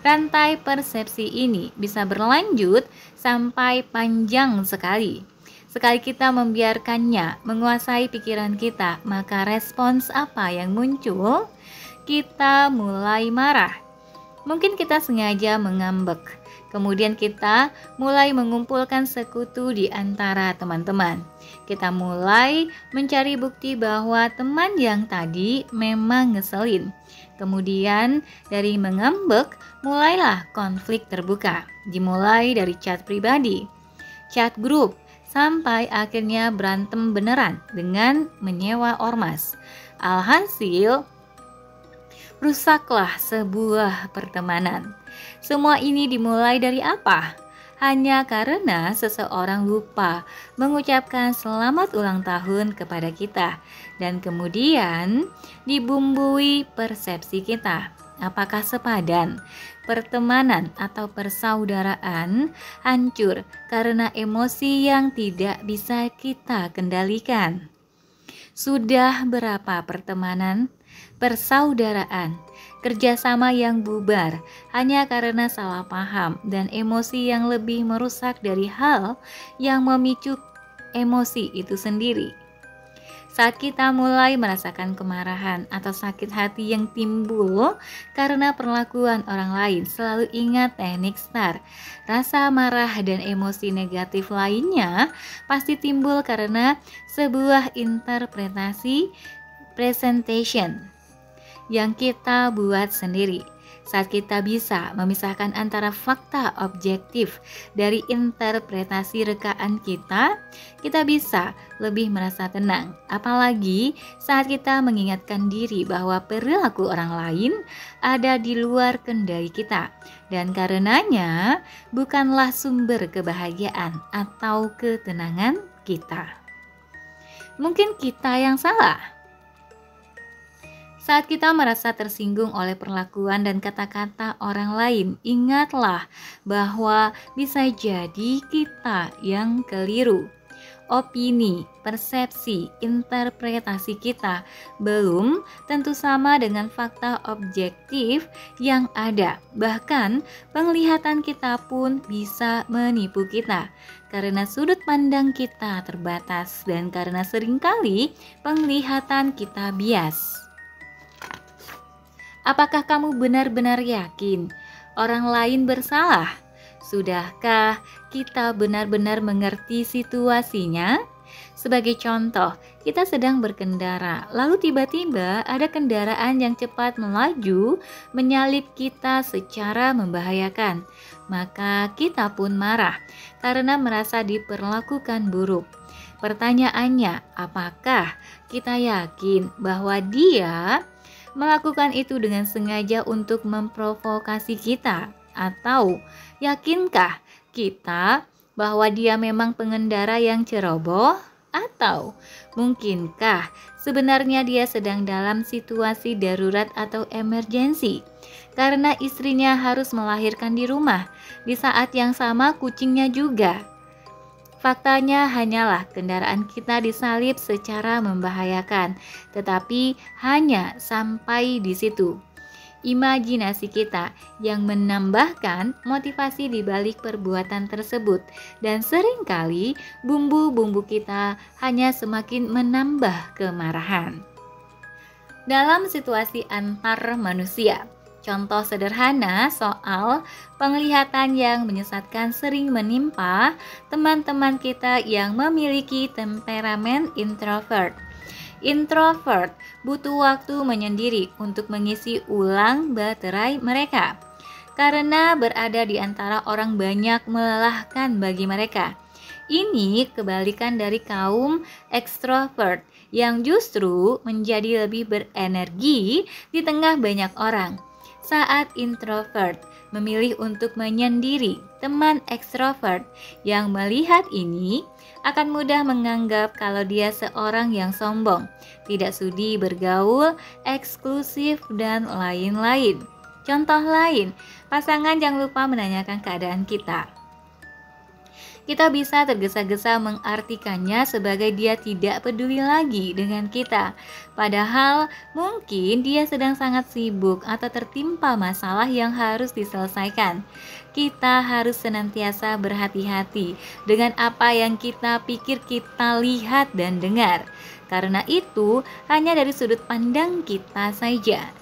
Rantai persepsi ini bisa berlanjut sampai panjang sekali. Sekali kita membiarkannya menguasai pikiran kita, maka respons apa yang muncul? Kita mulai marah. Mungkin kita sengaja mengambek. Kemudian kita mulai mengumpulkan sekutu di antara teman-teman. Kita mulai mencari bukti bahwa teman yang tadi memang ngeselin. Kemudian dari mengambek, mulailah konflik terbuka. Dimulai dari chat pribadi, chat grup, sampai akhirnya berantem beneran dengan menyewa ormas. Alhasil, rusaklah sebuah pertemanan. Semua ini dimulai dari apa? Hanya karena seseorang lupa mengucapkan selamat ulang tahun kepada kita, dan kemudian dibumbui persepsi kita. Apakah sepadan? Pertemanan atau persaudaraan hancur karena emosi yang tidak bisa kita kendalikan. Sudah berapa pertemanan, persaudaraan, kerjasama yang bubar hanya karena salah paham dan emosi yang lebih merusak dari hal yang memicu emosi itu sendiri. Saat kita mulai merasakan kemarahan atau sakit hati yang timbul karena perlakuan orang lain, selalu ingat teknik STAR. Rasa marah dan emosi negatif lainnya pasti timbul karena sebuah interpretasi presentation yang kita buat sendiri. Saat kita bisa memisahkan antara fakta objektif dari interpretasi rekaan kita bisa lebih merasa tenang. Apalagi saat kita mengingatkan diri bahwa perilaku orang lain ada di luar kendali kita, dan karenanya bukanlah sumber kebahagiaan atau ketenangan kita. Mungkin kita yang salah. Saat kita merasa tersinggung oleh perlakuan dan kata-kata orang lain, ingatlah bahwa bisa jadi kita yang keliru. Opini, persepsi, interpretasi kita belum tentu sama dengan fakta objektif yang ada. Bahkan penglihatan kita pun bisa menipu kita karena sudut pandang kita terbatas dan karena seringkali penglihatan kita bias. Apakah kamu benar-benar yakin orang lain bersalah? Sudahkah kita benar-benar mengerti situasinya? Sebagai contoh, kita sedang berkendara, lalu tiba-tiba ada kendaraan yang cepat melaju menyalip kita secara membahayakan. Maka kita pun marah karena merasa diperlakukan buruk. Pertanyaannya, apakah kita yakin bahwa dia melakukan itu dengan sengaja untuk memprovokasi kita? Atau yakinkah kita bahwa dia memang pengendara yang ceroboh? Atau mungkinkah sebenarnya dia sedang dalam situasi darurat atau emergensi karena istrinya harus melahirkan di rumah, di saat yang sama kucingnya juga? Faktanya hanyalah kendaraan kita disalip secara membahayakan, tetapi hanya sampai di situ. Imajinasi kita yang menambahkan motivasi di balik perbuatan tersebut, dan seringkali bumbu-bumbu kita hanya semakin menambah kemarahan. Dalam situasi antar manusia, contoh sederhana soal penglihatan yang menyesatkan sering menimpa teman-teman kita yang memiliki temperamen introvert. Introvert butuh waktu menyendiri untuk mengisi ulang baterai mereka. karena berada di antara orang banyak melelahkan bagi mereka. Ini kebalikan dari kaum ekstrovert yang justru menjadi lebih berenergi di tengah banyak orang. Saat introvert memilih untuk menyendiri, teman ekstrovert yang melihat ini akan mudah menganggap kalau dia seorang yang sombong, tidak sudi bergaul, eksklusif, dan lain-lain. Contoh lain, pasangan jangan lupa menanyakan keadaan kita. Kita bisa tergesa-gesa mengartikannya sebagai dia tidak peduli lagi dengan kita. Padahal mungkin dia sedang sangat sibuk atau tertimpa masalah yang harus diselesaikan. Kita harus senantiasa berhati-hati dengan apa yang kita pikir, kita lihat dan dengar. Karena itu hanya dari sudut pandang kita saja.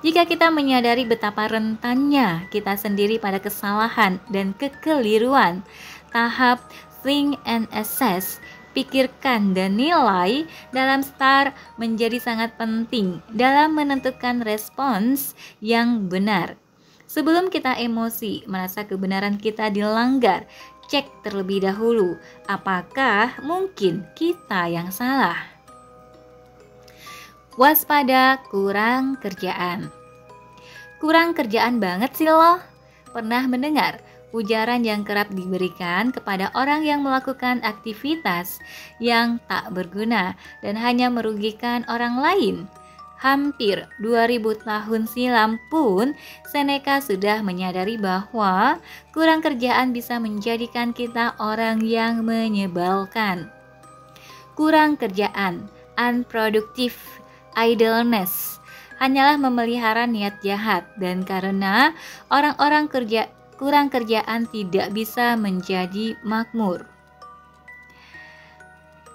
Jika kita menyadari betapa rentannya kita sendiri pada kesalahan dan kekeliruan, tahap think and assess, pikirkan dan nilai dalam STAR menjadi sangat penting dalam menentukan respons yang benar. Sebelum kita emosi merasa kebenaran kita dilanggar, cek terlebih dahulu apakah mungkin kita yang salah. Waspada kurang kerjaan. Kurang kerjaan banget sih lo. Pernah mendengar ujaran yang kerap diberikan kepada orang yang melakukan aktivitas yang tak berguna dan hanya merugikan orang lain? Hampir 2000 tahun silam pun Seneca sudah menyadari bahwa kurang kerjaan bisa menjadikan kita orang yang menyebalkan. Kurang kerjaan, unproductive, idleness, hanyalah memelihara niat jahat, dan karena orang-orang kurang kerjaan tidak bisa menjadi makmur,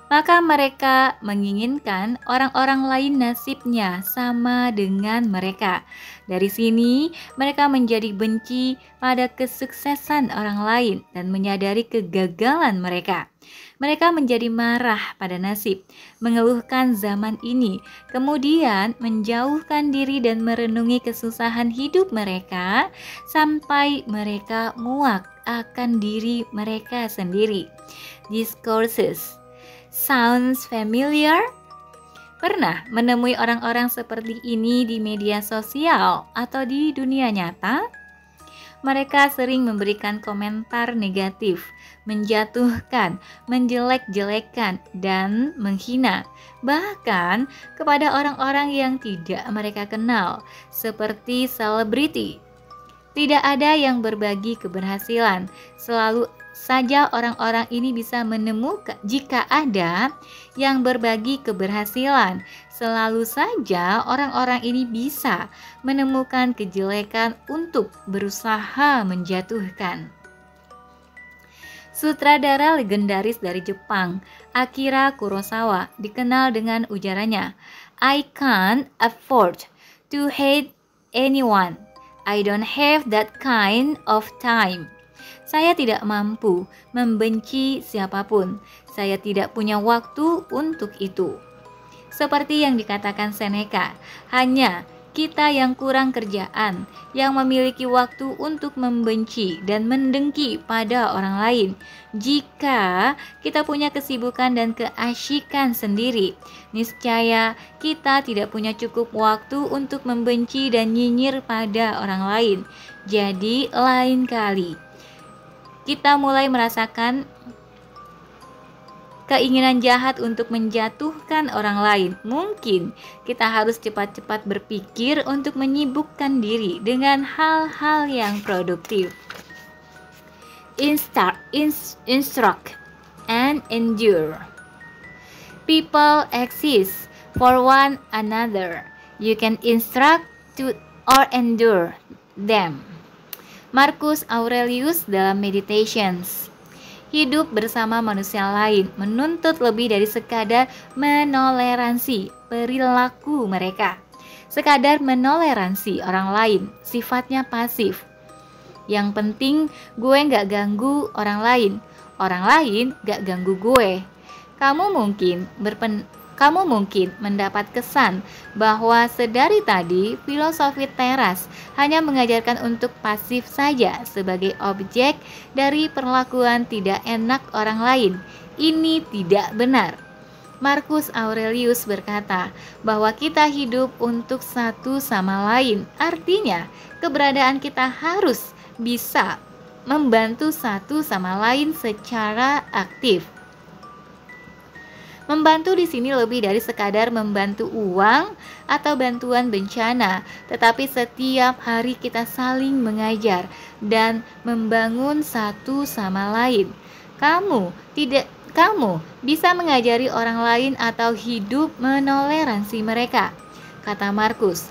maka mereka menginginkan orang-orang lain nasibnya sama dengan mereka. Dari sini mereka menjadi benci pada kesuksesan orang lain dan menyadari kegagalan mereka. Mereka menjadi marah pada nasib, mengeluhkan zaman ini, kemudian menjauhkan diri dan merenungi kesusahan hidup mereka sampai mereka muak akan diri mereka sendiri. Discourses sounds familiar? Pernah menemui orang-orang seperti ini di media sosial atau di dunia nyata? Mereka sering memberikan komentar negatif, menjatuhkan, menjelek-jelekan, dan menghina, bahkan kepada orang-orang yang tidak mereka kenal, seperti selebriti. Tidak ada yang berbagi keberhasilan, selalu saja orang-orang ini bisa menemukan, jika ada yang berbagi keberhasilan, selalu saja orang-orang ini bisa menemukan kejelekan untuk berusaha menjatuhkan. Sutradara legendaris dari Jepang, Akira Kurosawa, dikenal dengan ujarannya, "I can't afford to hate anyone. I don't have that kind of time." Saya tidak mampu membenci siapapun. Saya tidak punya waktu untuk itu. Seperti yang dikatakan Seneca, hanya kita yang kurang kerjaan yang memiliki waktu untuk membenci dan mendengki pada orang lain. Jika kita punya kesibukan dan keasyikan sendiri, niscaya kita tidak punya cukup waktu untuk membenci dan nyinyir pada orang lain. Jadi lain kali kita mulai merasakan keinginan jahat untuk menjatuhkan orang lain, mungkin kita harus cepat-cepat berpikir untuk menyibukkan diri dengan hal-hal yang produktif. Instruct and endure. People exist for one another. You can instruct to or endure them. Marcus Aurelius dalam Meditations. Hidup bersama manusia lain menuntut lebih dari sekadar menoleransi perilaku mereka. Sekadar menoleransi orang lain sifatnya pasif. Yang penting gue gak ganggu orang lain gak ganggu gue. Kamu mungkin Kamu mungkin mendapat kesan bahwa sedari tadi filosofi teras hanya mengajarkan untuk pasif saja sebagai objek dari perlakuan tidak enak orang lain. Ini tidak benar. Marcus Aurelius berkata bahwa kita hidup untuk satu sama lain. Artinya, keberadaan kita harus bisa membantu satu sama lain secara aktif. Membantu di sini lebih dari sekadar membantu uang atau bantuan bencana, tetapi setiap hari kita saling mengajar dan membangun satu sama lain. Kamu bisa mengajari orang lain atau hidup menoleransi mereka, kata Markus.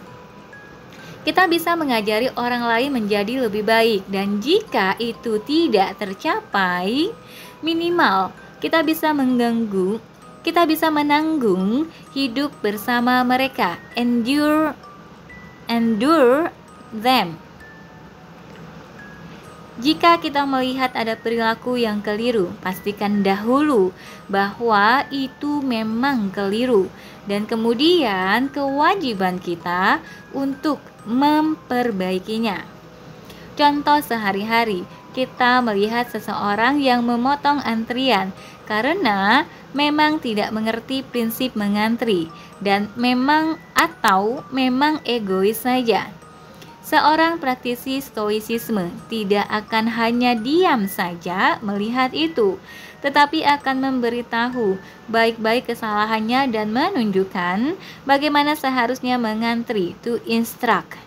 Kita bisa mengajari orang lain menjadi lebih baik, dan jika itu tidak tercapai, minimal kita bisa menanggung hidup bersama mereka, endure them. Jika kita melihat ada perilaku yang keliru, pastikan dahulu bahwa itu memang keliru, dan kemudian kewajiban kita untuk memperbaikinya. Contoh sehari-hari, kita melihat seseorang yang memotong antrian karena memang tidak mengerti prinsip mengantri dan memang egois saja. Seorang praktisi stoicisme tidak akan hanya diam saja melihat itu, tetapi akan memberitahu baik-baik kesalahannya dan menunjukkan bagaimana seharusnya mengantri, to instruct.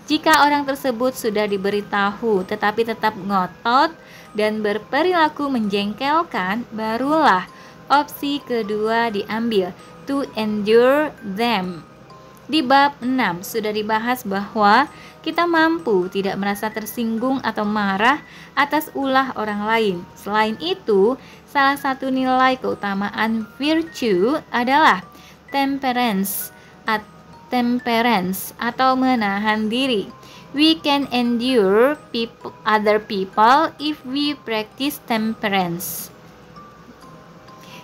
Jika orang tersebut sudah diberitahu tetapi tetap ngotot dan berperilaku menjengkelkan, barulah opsi kedua diambil, to endure them. Di bab 6 sudah dibahas bahwa kita mampu tidak merasa tersinggung atau marah atas ulah orang lain. Selain itu, salah satu nilai keutamaan virtue adalah temperance atau menahan diri. We can endure other people if we practice temperance.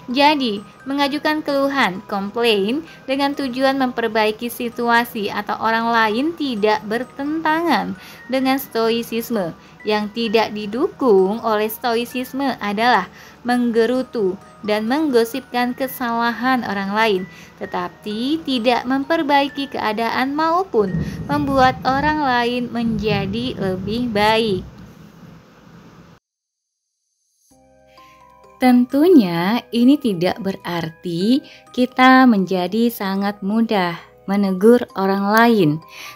Jadi, mengajukan keluhan, komplain, dengan tujuan memperbaiki situasi atau orang lain tidak bertentangan dengan stoicisme. Yang tidak didukung oleh stoicisme adalah menggerutu dan menggosipkan kesalahan orang lain, tetapi tidak memperbaiki keadaan maupun membuat orang lain menjadi lebih baik. Tentunya ini tidak berarti kita menjadi sangat mudah menegur orang lain,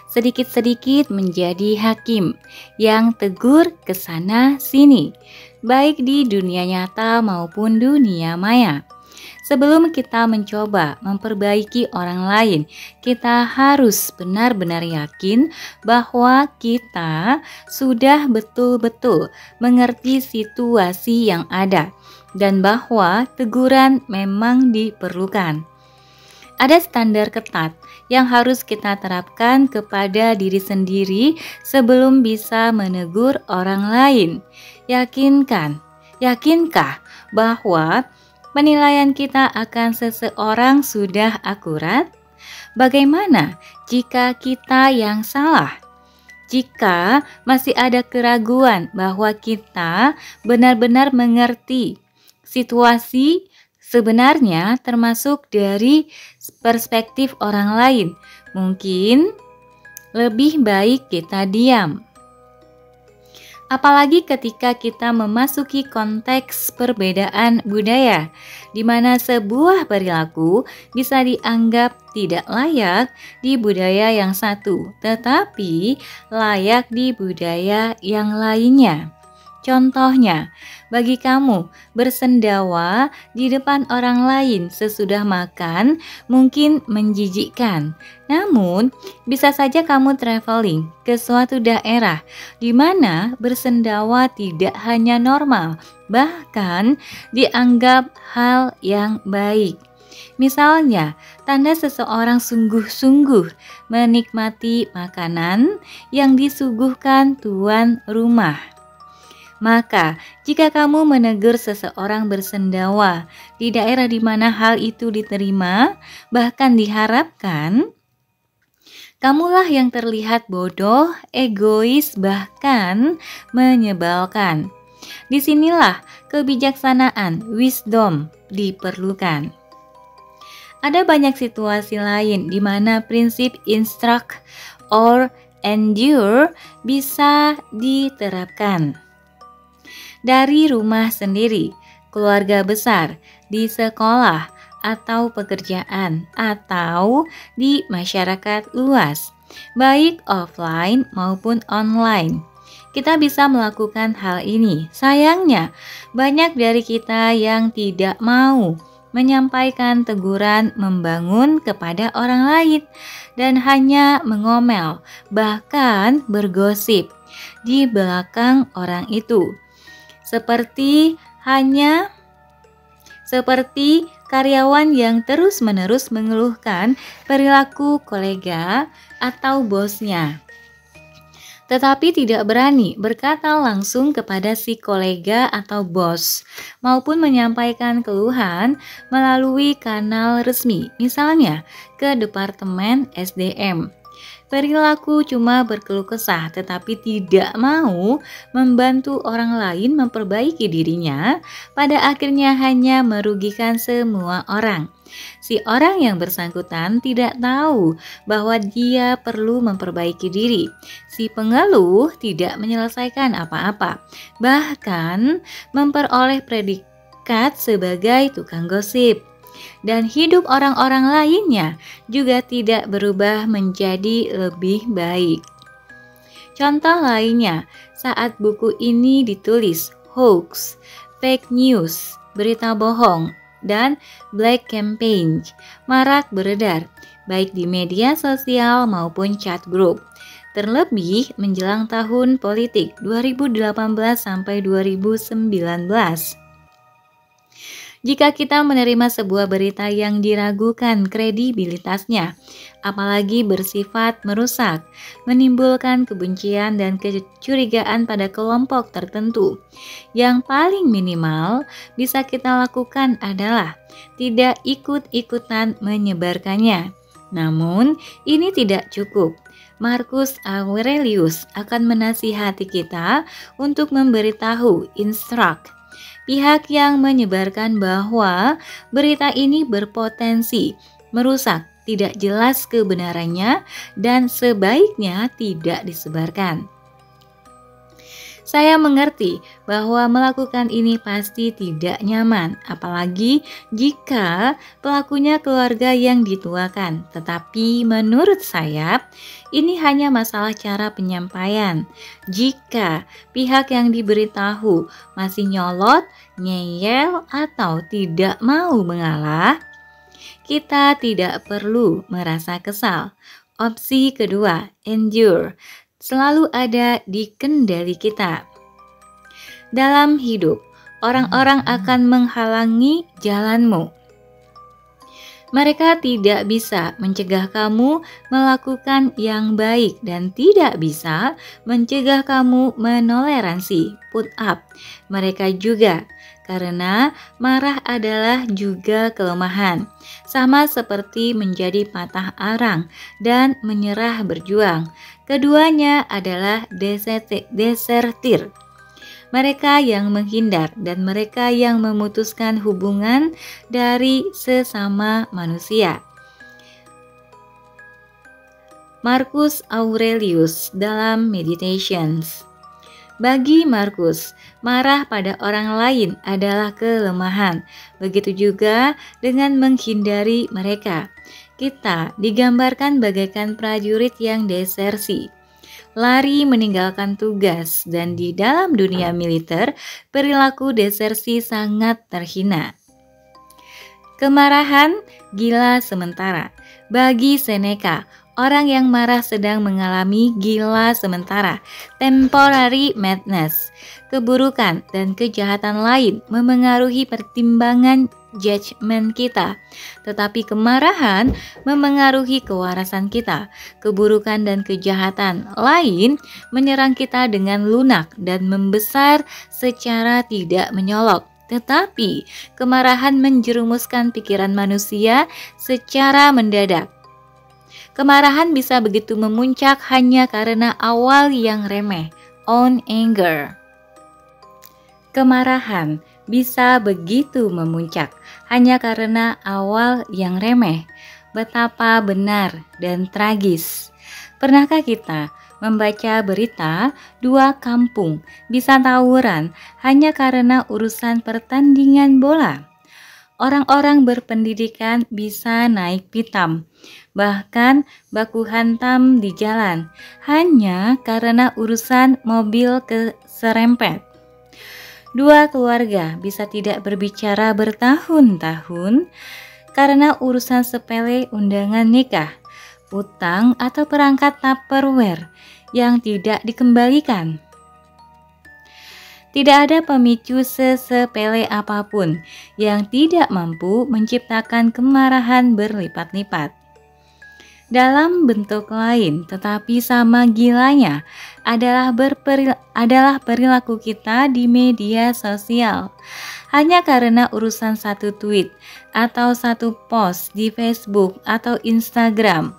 sedikit-sedikit menjadi hakim yang tegur ke sana sini, baik di dunia nyata maupun dunia maya. Sebelum kita mencoba memperbaiki orang lain, kita harus benar-benar yakin bahwa kita sudah betul-betul mengerti situasi yang ada dan bahwa teguran memang diperlukan. Ada standar ketat yang harus kita terapkan kepada diri sendiri sebelum bisa menegur orang lain. Yakinkah bahwa penilaian kita akan seseorang sudah akurat? Bagaimana jika kita yang salah? Jika masih ada keraguan bahwa kita benar-benar mengerti situasi sebenarnya termasuk dari perspektif orang lain, mungkin lebih baik kita diam. Apalagi ketika kita memasuki konteks perbedaan budaya, di mana sebuah perilaku bisa dianggap tidak layak di budaya yang satu, tetapi layak di budaya yang lainnya. Contohnya, bagi kamu bersendawa di depan orang lain sesudah makan mungkin menjijikkan. Namun, bisa saja kamu traveling ke suatu daerah di mana bersendawa tidak hanya normal, bahkan dianggap hal yang baik. Misalnya, tanda seseorang sungguh-sungguh menikmati makanan yang disuguhkan tuan rumah. Maka, jika kamu menegur seseorang bersendawa di daerah di mana hal itu diterima, bahkan diharapkan, kamulah yang terlihat bodoh, egois, bahkan menyebalkan. Disinilah kebijaksanaan, wisdom diperlukan. Ada banyak situasi lain di mana prinsip instruct or endure bisa diterapkan. Dari rumah sendiri, keluarga besar, di sekolah, atau pekerjaan, atau di masyarakat luas, baik offline maupun online. Kita bisa melakukan hal ini. Sayangnya, banyak dari kita yang tidak mau menyampaikan teguran membangun kepada orang lain dan hanya mengomel, bahkan bergosip di belakang orang itu. Seperti karyawan yang terus-menerus mengeluhkan perilaku kolega atau bosnya, tetapi tidak berani berkata langsung kepada si kolega atau bos, maupun menyampaikan keluhan melalui kanal resmi, misalnya ke Departemen SDM. Perilaku cuma berkeluh kesah tetapi tidak mau membantu orang lain memperbaiki dirinya, pada akhirnya hanya merugikan semua orang. Si orang yang bersangkutan tidak tahu bahwa dia perlu memperbaiki diri. Si pengeluh tidak menyelesaikan apa-apa, bahkan memperoleh predikat sebagai tukang gosip. Dan hidup orang-orang lainnya juga tidak berubah menjadi lebih baik. Contoh lainnya, saat buku ini ditulis, hoax, fake news, berita bohong, dan black campaign marak beredar, baik di media sosial maupun chat group. Terlebih menjelang tahun politik 2018 sampai 2019. Jika kita menerima sebuah berita yang diragukan kredibilitasnya, apalagi bersifat merusak, menimbulkan kebencian dan kecurigaan pada kelompok tertentu, yang paling minimal bisa kita lakukan adalah tidak ikut-ikutan menyebarkannya. Namun, ini tidak cukup. Marcus Aurelius akan menasihati kita untuk memberitahu instruct pihak yang menyebarkan bahwa berita ini berpotensi merusak, tidak jelas kebenarannya, dan sebaiknya tidak disebarkan. Saya mengerti bahwa melakukan ini pasti tidak nyaman, apalagi jika pelakunya keluarga yang dituakan. Tetapi menurut saya, ini hanya masalah cara penyampaian. Jika pihak yang diberitahu masih nyolot, ngeyel, atau tidak mau mengalah, kita tidak perlu merasa kesal. Opsi kedua, endure, selalu ada di kendali kita. Dalam hidup, orang-orang akan menghalangi jalanmu. Mereka tidak bisa mencegah kamu melakukan yang baik dan tidak bisa mencegah kamu menoleransi, put up, mereka juga. Karena marah adalah juga kelemahan, sama seperti menjadi patah arang dan menyerah berjuang. Keduanya adalah desertir, mereka yang menghindar dan mereka yang memutuskan hubungan dari sesama manusia. Marcus Aurelius dalam Meditations. Bagi Marcus, marah pada orang lain adalah kelemahan. Begitu juga dengan menghindari mereka. Kita digambarkan bagaikan prajurit yang desersi, lari meninggalkan tugas, dan di dalam dunia militer, perilaku desersi sangat terhina. Kemarahan gila sementara. Bagi Seneca, orang yang marah sedang mengalami gila sementara, temporary madness. Keburukan dan kejahatan lain memengaruhi pertimbangan judgement kita, tetapi kemarahan memengaruhi kewarasan kita. Keburukan dan kejahatan lain menyerang kita dengan lunak dan membesar secara tidak menyolok. Tetapi kemarahan menjerumuskan pikiran manusia secara mendadak. Kemarahan bisa begitu memuncak hanya karena awal yang remeh, on anger. Kemarahan bisa begitu memuncak hanya karena awal yang remeh. Betapa benar dan tragis. Pernahkah kita membaca berita 2 kampung bisa tawuran hanya karena urusan pertandingan bola? Orang-orang berpendidikan bisa naik pitam, bahkan baku hantam di jalan hanya karena urusan mobil keserempet. 2 keluarga bisa tidak berbicara bertahun-tahun karena urusan sepele undangan nikah, utang atau perangkat Tupperware yang tidak dikembalikan. Tidak ada pemicu sesepele apapun yang tidak mampu menciptakan kemarahan berlipat-lipat. Dalam bentuk lain tetapi sama gilanya adalah perilaku kita di media sosial. Hanya karena urusan satu tweet atau satu post di Facebook atau Instagram,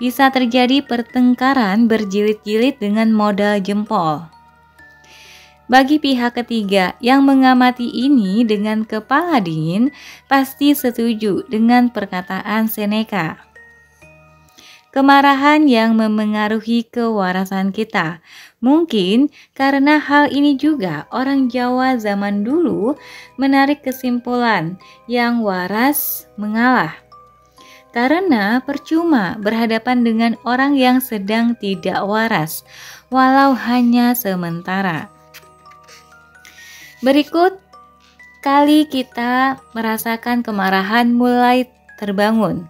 bisa terjadi pertengkaran berjilid-jilid dengan modal jempol. Bagi pihak ketiga yang mengamati ini dengan kepala dingin, pasti setuju dengan perkataan Seneca. Kemarahan yang memengaruhi kewarasan kita. Mungkin karena hal ini juga orang Jawa zaman dulu menarik kesimpulan yang waras mengalah. Karena percuma berhadapan dengan orang yang sedang tidak waras, walau hanya sementara. Berikut kali kita merasakan kemarahan mulai terbangun.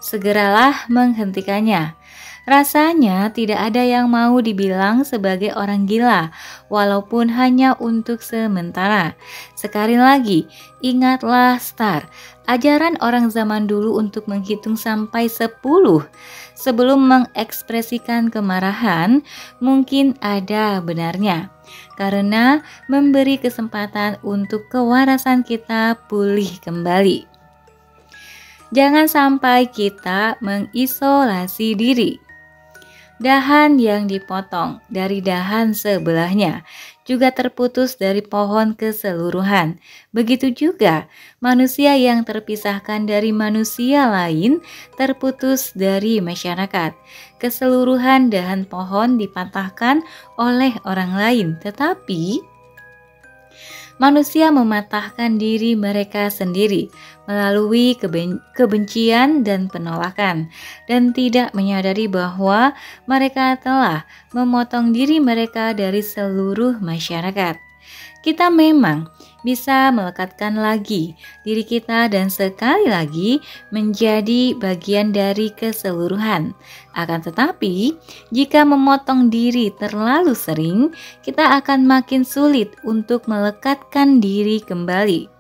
Segeralah menghentikannya. Rasanya tidak ada yang mau dibilang sebagai orang gila, walaupun hanya untuk sementara. Sekali lagi, ingatlah Star, ajaran orang zaman dulu untuk menghitung sampai 10 sebelum mengekspresikan kemarahan mungkin ada benarnya. Karena memberi kesempatan untuk kewarasan kita pulih kembali. Jangan sampai kita mengisolasi diri. Dahan yang dipotong dari dahan sebelahnya juga terputus dari pohon keseluruhan. Begitu juga manusia yang terpisahkan dari manusia lain terputus dari masyarakat. Keseluruhan dahan pohon dipatahkan oleh orang lain, tetapi manusia mematahkan diri mereka sendiri melalui kebencian dan penolakan, dan tidak menyadari bahwa mereka telah memotong diri mereka dari seluruh masyarakat. Kita memang bisa melekatkan lagi diri kita dan sekali lagi menjadi bagian dari keseluruhan. Akan tetapi, jika memotong diri terlalu sering, kita akan makin sulit untuk melekatkan diri kembali.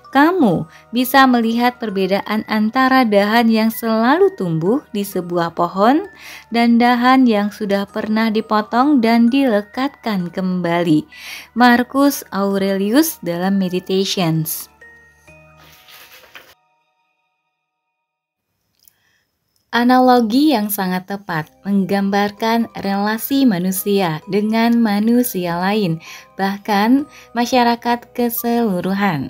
Kamu bisa melihat perbedaan antara dahan yang selalu tumbuh di sebuah pohon dan dahan yang sudah pernah dipotong dan dilekatkan kembali. Marcus Aurelius dalam Meditations. Analogi yang sangat tepat menggambarkan relasi manusia dengan manusia lain, bahkan masyarakat keseluruhan.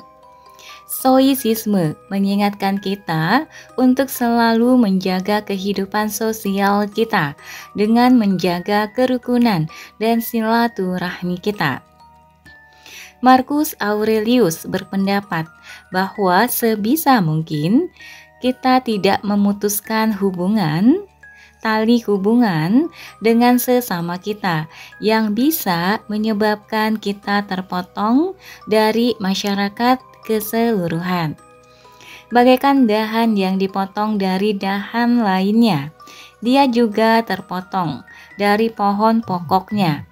Stoicisme mengingatkan kita untuk selalu menjaga kehidupan sosial kita dengan menjaga kerukunan dan silaturahmi kita. Marcus Aurelius berpendapat bahwa sebisa mungkin kita tidak memutuskan tali hubungan dengan sesama kita yang bisa menyebabkan kita terpotong dari masyarakat keseluruhan. Bagaikan dahan yang dipotong dari dahan lainnya, dia juga terpotong dari pohon pokoknya.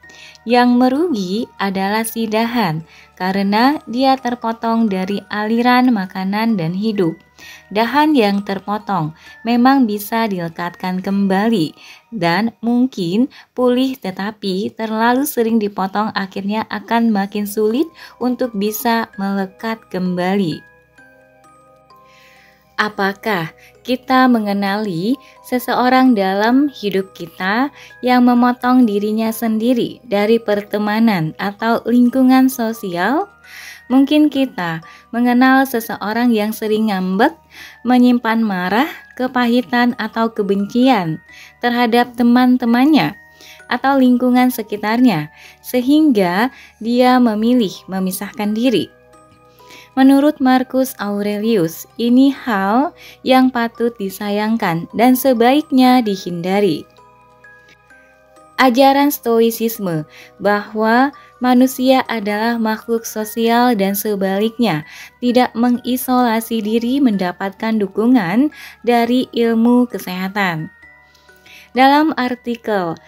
Yang merugi adalah si dahan, karena dia terpotong dari aliran makanan dan hidup. Dahan yang terpotong memang bisa dilekatkan kembali dan mungkin pulih, tetapi terlalu sering dipotong akhirnya akan makin sulit untuk bisa melekat kembali. Apakah kita mengenali seseorang dalam hidup kita yang memotong dirinya sendiri dari pertemanan atau lingkungan sosial? Mungkin kita mengenal seseorang yang sering ngambek, menyimpan marah, kepahitan atau kebencian terhadap teman-temannya atau lingkungan sekitarnya, sehingga dia memilih memisahkan diri. Menurut Marcus Aurelius, ini hal yang patut disayangkan dan sebaiknya dihindari. Ajaran Stoicisme bahwa manusia adalah makhluk sosial dan sebaliknya tidak mengisolasi diri mendapatkan dukungan dari ilmu kesehatan. Dalam artikel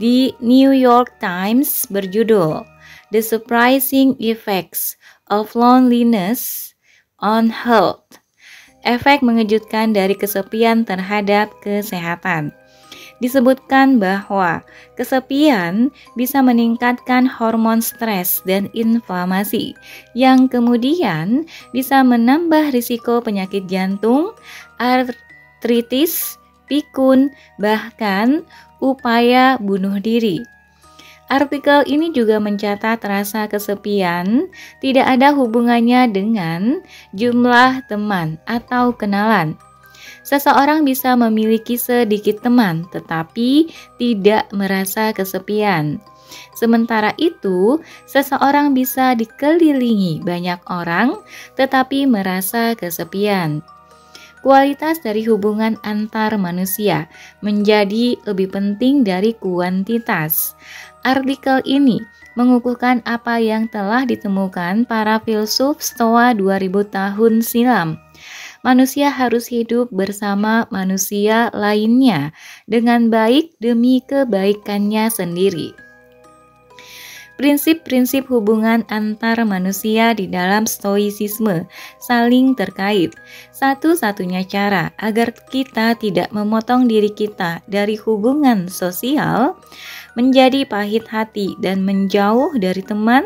di New York Times berjudul The Surprising Effects of Loneliness on Health, efek mengejutkan dari kesepian terhadap kesehatan. Disebutkan bahwa kesepian bisa meningkatkan hormon stres dan inflamasi, yang kemudian bisa menambah risiko penyakit jantung, artritis, pikun, bahkan upaya bunuh diri. Artikel ini juga mencatat rasa kesepian tidak ada hubungannya dengan jumlah teman atau kenalan. Seseorang bisa memiliki sedikit teman tetapi tidak merasa kesepian. Sementara itu, seseorang bisa dikelilingi banyak orang tetapi merasa kesepian. Kualitas dari hubungan antar manusia menjadi lebih penting dari kuantitas. Artikel ini mengukuhkan apa yang telah ditemukan para filsuf Stoa 2000 tahun silam. Manusia harus hidup bersama manusia lainnya dengan baik demi kebaikannya sendiri. Prinsip-prinsip hubungan antar manusia di dalam Stoicisme saling terkait. Satu-satunya cara agar kita tidak memotong diri kita dari hubungan sosial, menjadi pahit hati dan menjauh dari teman,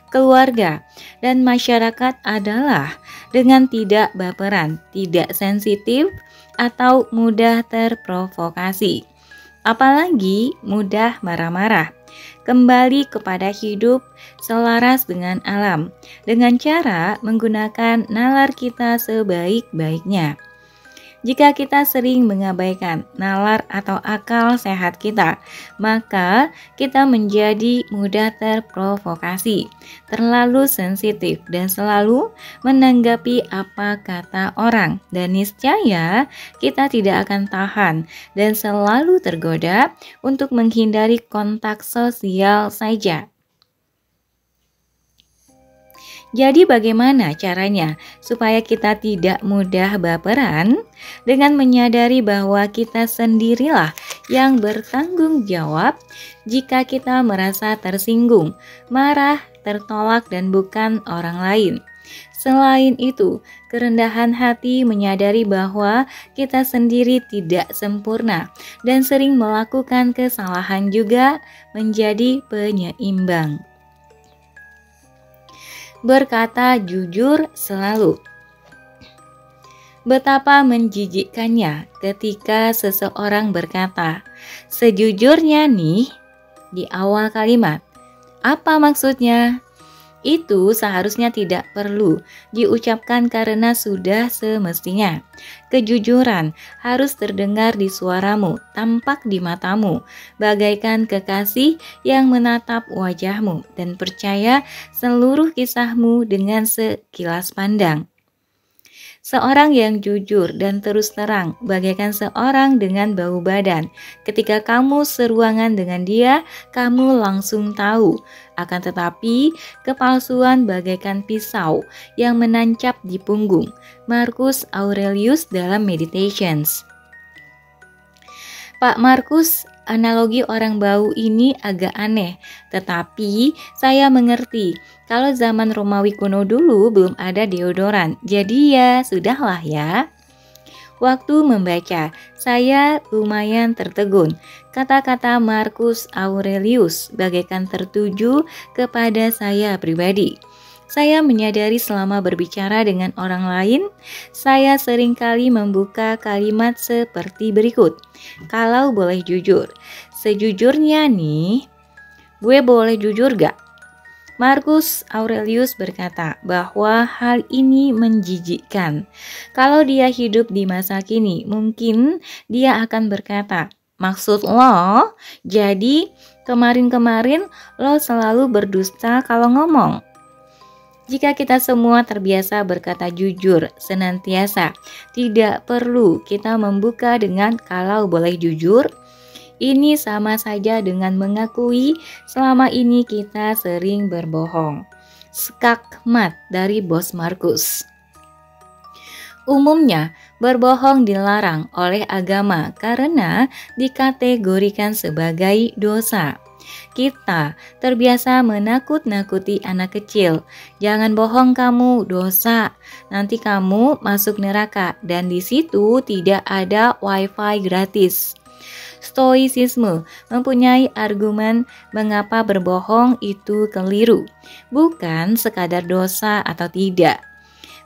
keluarga, dan masyarakat adalah dengan tidak baperan, tidak sensitif, atau mudah terprovokasi, apalagi mudah marah-marah. Kembali kepada hidup selaras dengan alam, dengan cara menggunakan nalar kita sebaik-baiknya. Jika kita sering mengabaikan nalar atau akal sehat kita, maka kita menjadi mudah terprovokasi, terlalu sensitif, dan selalu menanggapi apa kata orang. Dan niscaya kita tidak akan tahan dan selalu tergoda untuk menghindari kontak sosial saja. Jadi bagaimana caranya supaya kita tidak mudah baperan? Dengan menyadari bahwa kita sendirilah yang bertanggung jawab jika kita merasa tersinggung, marah, tertolak, dan bukan orang lain. Selain itu, kerendahan hati menyadari bahwa kita sendiri tidak sempurna dan sering melakukan kesalahan juga menjadi penyeimbang. Berkata jujur selalu. Betapa menjijikkannya ketika seseorang berkata, "Sejujurnya nih," di awal kalimat. Apa maksudnya? Itu seharusnya tidak perlu diucapkan karena sudah semestinya. Kejujuran harus terdengar di suaramu, tampak di matamu, bagaikan kekasih yang menatap wajahmu dan percaya seluruh kisahmu dengan sekilas pandang. Seorang yang jujur dan terus terang bagaikan seorang dengan bau badan. Ketika kamu seruangan dengan dia, kamu langsung tahu. Akan tetapi, kepalsuan bagaikan pisau yang menancap di punggung. Marcus Aurelius dalam Meditations. Pak Marcus Analogi orang bau ini agak aneh, tetapi saya mengerti. Kalau zaman Romawi kuno dulu belum ada deodoran, jadi ya sudahlah ya. Waktu membaca, saya lumayan tertegun. Kata-kata Marcus Aurelius bagaikan tertuju kepada saya pribadi. Saya menyadari selama berbicara dengan orang lain, saya seringkali membuka kalimat seperti berikut. Kalau boleh jujur, sejujurnya nih, gue boleh jujur gak? Marcus Aurelius berkata bahwa hal ini menjijikkan. Kalau dia hidup di masa kini, mungkin dia akan berkata, maksud lo, jadi kemarin-kemarin lo selalu berdusta kalau ngomong. Jika kita semua terbiasa berkata jujur senantiasa, tidak perlu kita membuka dengan kalau boleh jujur. Ini sama saja dengan mengakui selama ini kita sering berbohong. Skakmat dari Bos Marcus. Umumnya, berbohong dilarang oleh agama karena dikategorikan sebagai dosa. Kita terbiasa menakut-nakuti anak kecil. Jangan bohong kamu, dosa. Nanti kamu masuk neraka dan di situ tidak ada wifi gratis. Stoicisme mempunyai argumen mengapa berbohong itu keliru, bukan sekadar dosa atau tidak.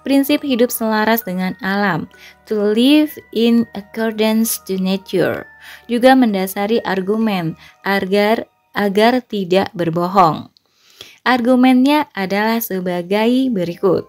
Prinsip hidup selaras dengan alam, to live in accordance to nature, juga mendasari argumen agar tidak berbohong. Argumennya adalah sebagai berikut.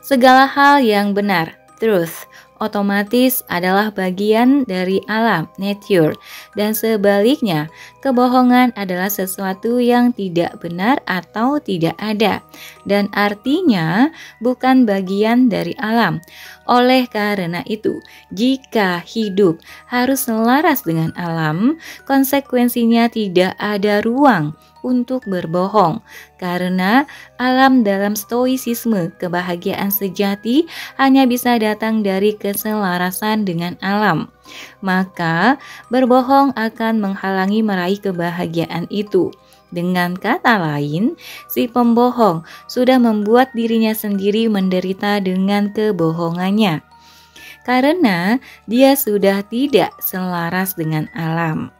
Segala hal yang benar, truth, otomatis adalah bagian dari alam, nature, dan sebaliknya, kebohongan adalah sesuatu yang tidak benar atau tidak ada, dan artinya bukan bagian dari alam. Oleh karena itu, jika hidup harus selaras dengan alam, konsekuensinya tidak ada ruang untuk berbohong, karena alam dalam stoicisme, kebahagiaan sejati hanya bisa datang dari keselarasan dengan alam. Maka berbohong akan menghalangi meraih kebahagiaan itu. Dengan kata lain, si pembohong sudah membuat dirinya sendiri menderita dengan kebohongannya, karena dia sudah tidak selaras dengan alam.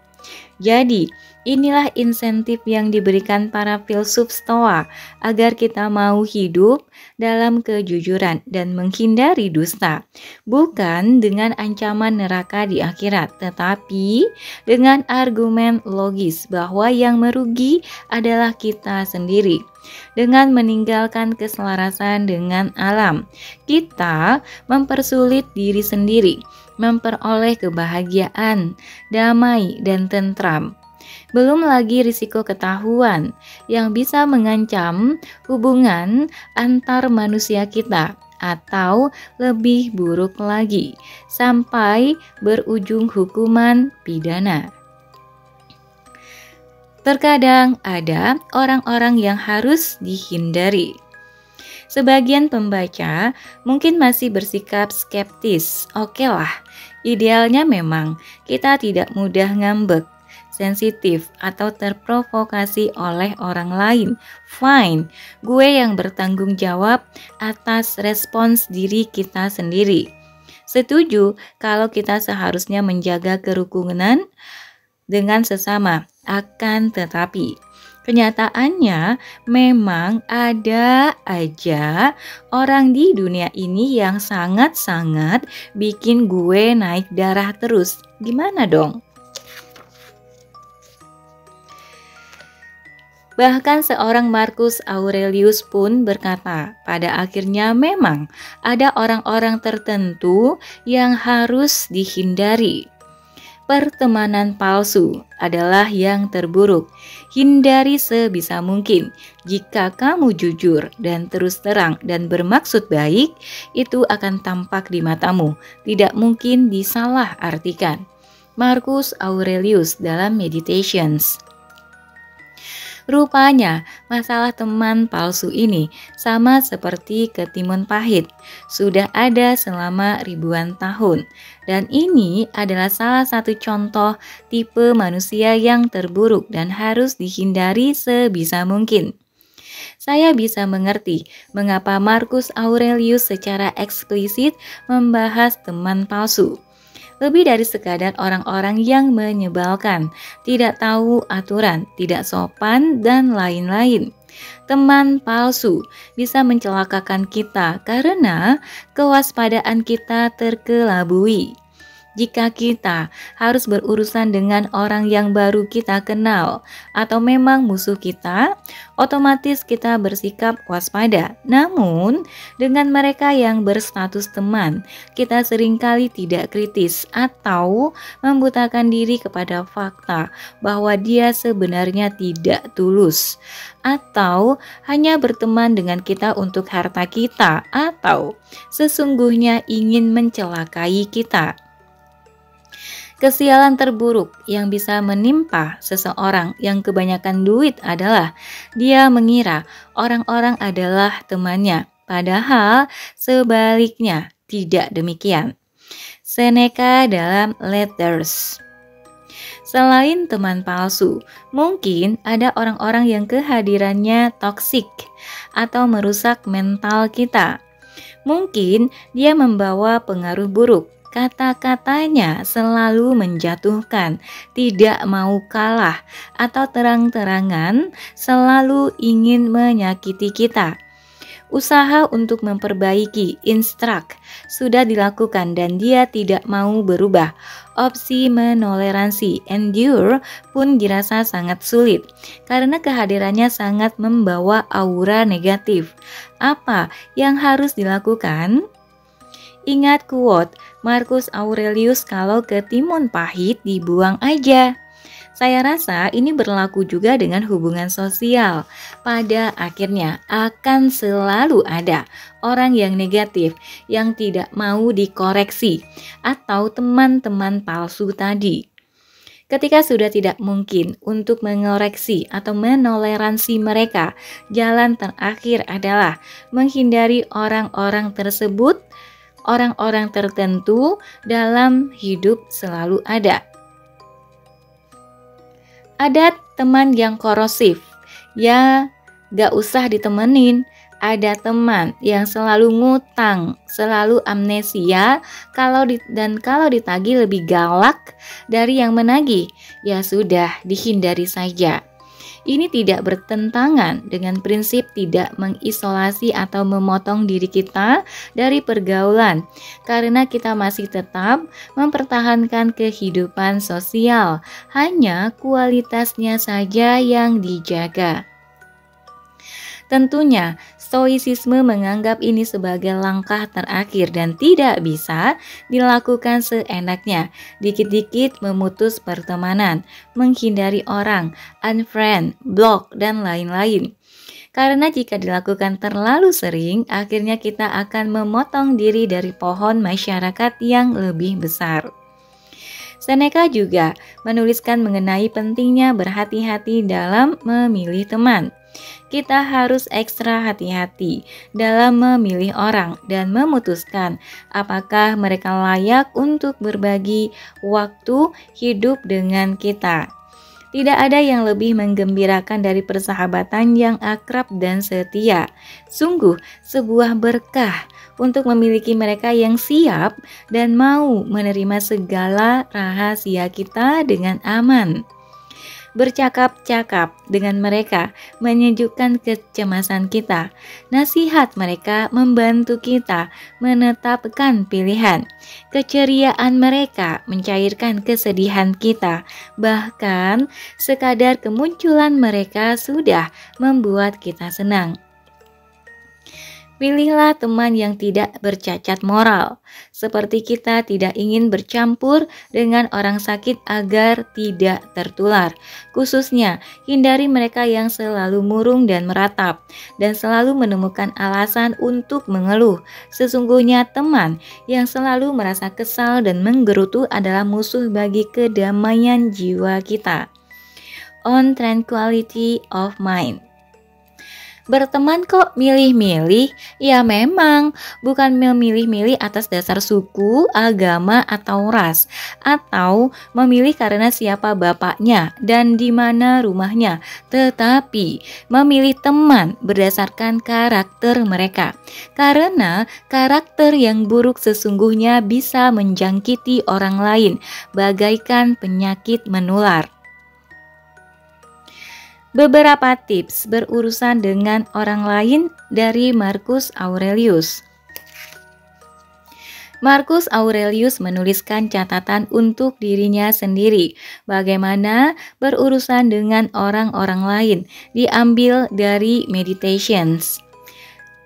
Jadi, inilah insentif yang diberikan para filsuf Stoa agar kita mau hidup dalam kejujuran dan menghindari dusta, bukan dengan ancaman neraka di akhirat, tetapi dengan argumen logis bahwa yang merugi adalah kita sendiri. Dengan meninggalkan keselarasan dengan alam, kita mempersulit diri sendiri memperoleh kebahagiaan, damai, dan tentram. Belum lagi risiko ketahuan yang bisa mengancam hubungan antar manusia kita, atau lebih buruk lagi, sampai berujung hukuman pidana. Terkadang ada orang-orang yang harus dihindari. Sebagian pembaca mungkin masih bersikap skeptis. Oke lah, idealnya memang kita tidak mudah ngambek, sensitif, atau terprovokasi oleh orang lain. Fine, gue yang bertanggung jawab atas respons diri kita sendiri. Setuju kalau kita seharusnya menjaga kerukunan dengan sesama, akan tetapi kenyataannya memang ada aja orang di dunia ini yang sangat-sangat bikin gue naik darah terus. Gimana dong? Bahkan seorang Marcus Aurelius pun berkata, pada akhirnya memang ada orang-orang tertentu yang harus dihindari. Pertemanan palsu adalah yang terburuk. Hindari sebisa mungkin. Jika kamu jujur dan terus terang dan bermaksud baik, itu akan tampak di matamu. Tidak mungkin disalah artikan. Marcus Aurelius dalam Meditations. Rupanya, masalah teman palsu ini sama seperti ketimun pahit, sudah ada selama ribuan tahun. Dan ini adalah salah satu contoh tipe manusia yang terburuk dan harus dihindari sebisa mungkin. Saya bisa mengerti mengapa Marcus Aurelius secara eksplisit membahas teman palsu. Lebih dari sekadar orang-orang yang menyebalkan, tidak tahu aturan, tidak sopan, dan lain-lain. Teman palsu bisa mencelakakan kita karena kewaspadaan kita terkelabui. Jika kita harus berurusan dengan orang yang baru kita kenal atau memang musuh kita, otomatis kita bersikap waspada. Namun, dengan mereka yang berstatus teman, kita seringkali tidak kritis atau membutakan diri kepada fakta bahwa dia sebenarnya tidak tulus atau hanya berteman dengan kita untuk harta kita atau sesungguhnya ingin mencelakai kita. Kesialan terburuk yang bisa menimpa seseorang yang kebanyakan duit adalah dia mengira orang-orang adalah temannya, padahal sebaliknya tidak demikian. Seneca dalam Letters. Selain teman palsu, mungkin ada orang-orang yang kehadirannya toksik atau merusak mental kita. Mungkin dia membawa pengaruh buruk. Kata-katanya selalu menjatuhkan, tidak mau kalah, atau terang-terangan selalu ingin menyakiti kita. Usaha untuk memperbaiki, instruct, sudah dilakukan dan dia tidak mau berubah. Opsi menoleransi, endure, pun dirasa sangat sulit, karena kehadirannya sangat membawa aura negatif. Apa yang harus dilakukan? Ingat quote Marcus Aurelius, kalau ketimun pahit dibuang aja. Saya rasa ini berlaku juga dengan hubungan sosial. Pada akhirnya akan selalu ada orang yang negatif, yang tidak mau dikoreksi, atau teman-teman palsu tadi. Ketika sudah tidak mungkin untuk mengoreksi atau menoleransi mereka, jalan terakhir adalah menghindari orang-orang tersebut. Orang-orang tertentu dalam hidup selalu ada. Ada teman yang korosif, ya gak usah ditemenin. Ada teman yang selalu ngutang, selalu amnesia, kalau ditagih lebih galak dari yang menagih, ya sudah dihindari saja. Ini tidak bertentangan dengan prinsip tidak mengisolasi atau memotong diri kita dari pergaulan, karena kita masih tetap mempertahankan kehidupan sosial, hanya kualitasnya saja yang dijaga. Tentunya, Stoicisme menganggap ini sebagai langkah terakhir dan tidak bisa dilakukan seenaknya. Dikit-dikit memutus pertemanan, menghindari orang, unfriend, block, dan lain-lain. Karena jika dilakukan terlalu sering, akhirnya kita akan memotong diri dari pohon masyarakat yang lebih besar. Seneca juga menuliskan mengenai pentingnya berhati-hati dalam memilih teman. Kita harus ekstra hati-hati dalam memilih orang dan memutuskan apakah mereka layak untuk berbagi waktu hidup dengan kita. Tidak ada yang lebih menggembirakan dari persahabatan yang akrab dan setia. Sungguh sebuah berkah untuk memiliki mereka yang siap dan mau menerima segala rahasia kita dengan aman. Bercakap-cakap dengan mereka menyejukkan kecemasan kita. Nasihat mereka membantu kita menetapkan pilihan. Keceriaan mereka mencairkan kesedihan kita. Bahkan sekadar kemunculan mereka sudah membuat kita senang. Pilihlah teman yang tidak bercacat moral. Seperti kita tidak ingin bercampur dengan orang sakit agar tidak tertular. Khususnya, hindari mereka yang selalu murung dan meratap, dan selalu menemukan alasan untuk mengeluh. Sesungguhnya teman yang selalu merasa kesal dan menggerutu adalah musuh bagi kedamaian jiwa kita. own tranquility of mind. Berteman kok milih-milih? Ya memang, bukan memilih-milih atas dasar suku, agama, atau ras, atau memilih karena siapa bapaknya dan di mana rumahnya, tetapi memilih teman berdasarkan karakter mereka. Karena karakter yang buruk sesungguhnya bisa menjangkiti orang lain, bagaikan penyakit menular. Beberapa tips berurusan dengan orang lain dari Marcus Aurelius. Marcus Aurelius menuliskan catatan untuk dirinya sendiri, bagaimana berurusan dengan orang-orang lain, diambil dari Meditations.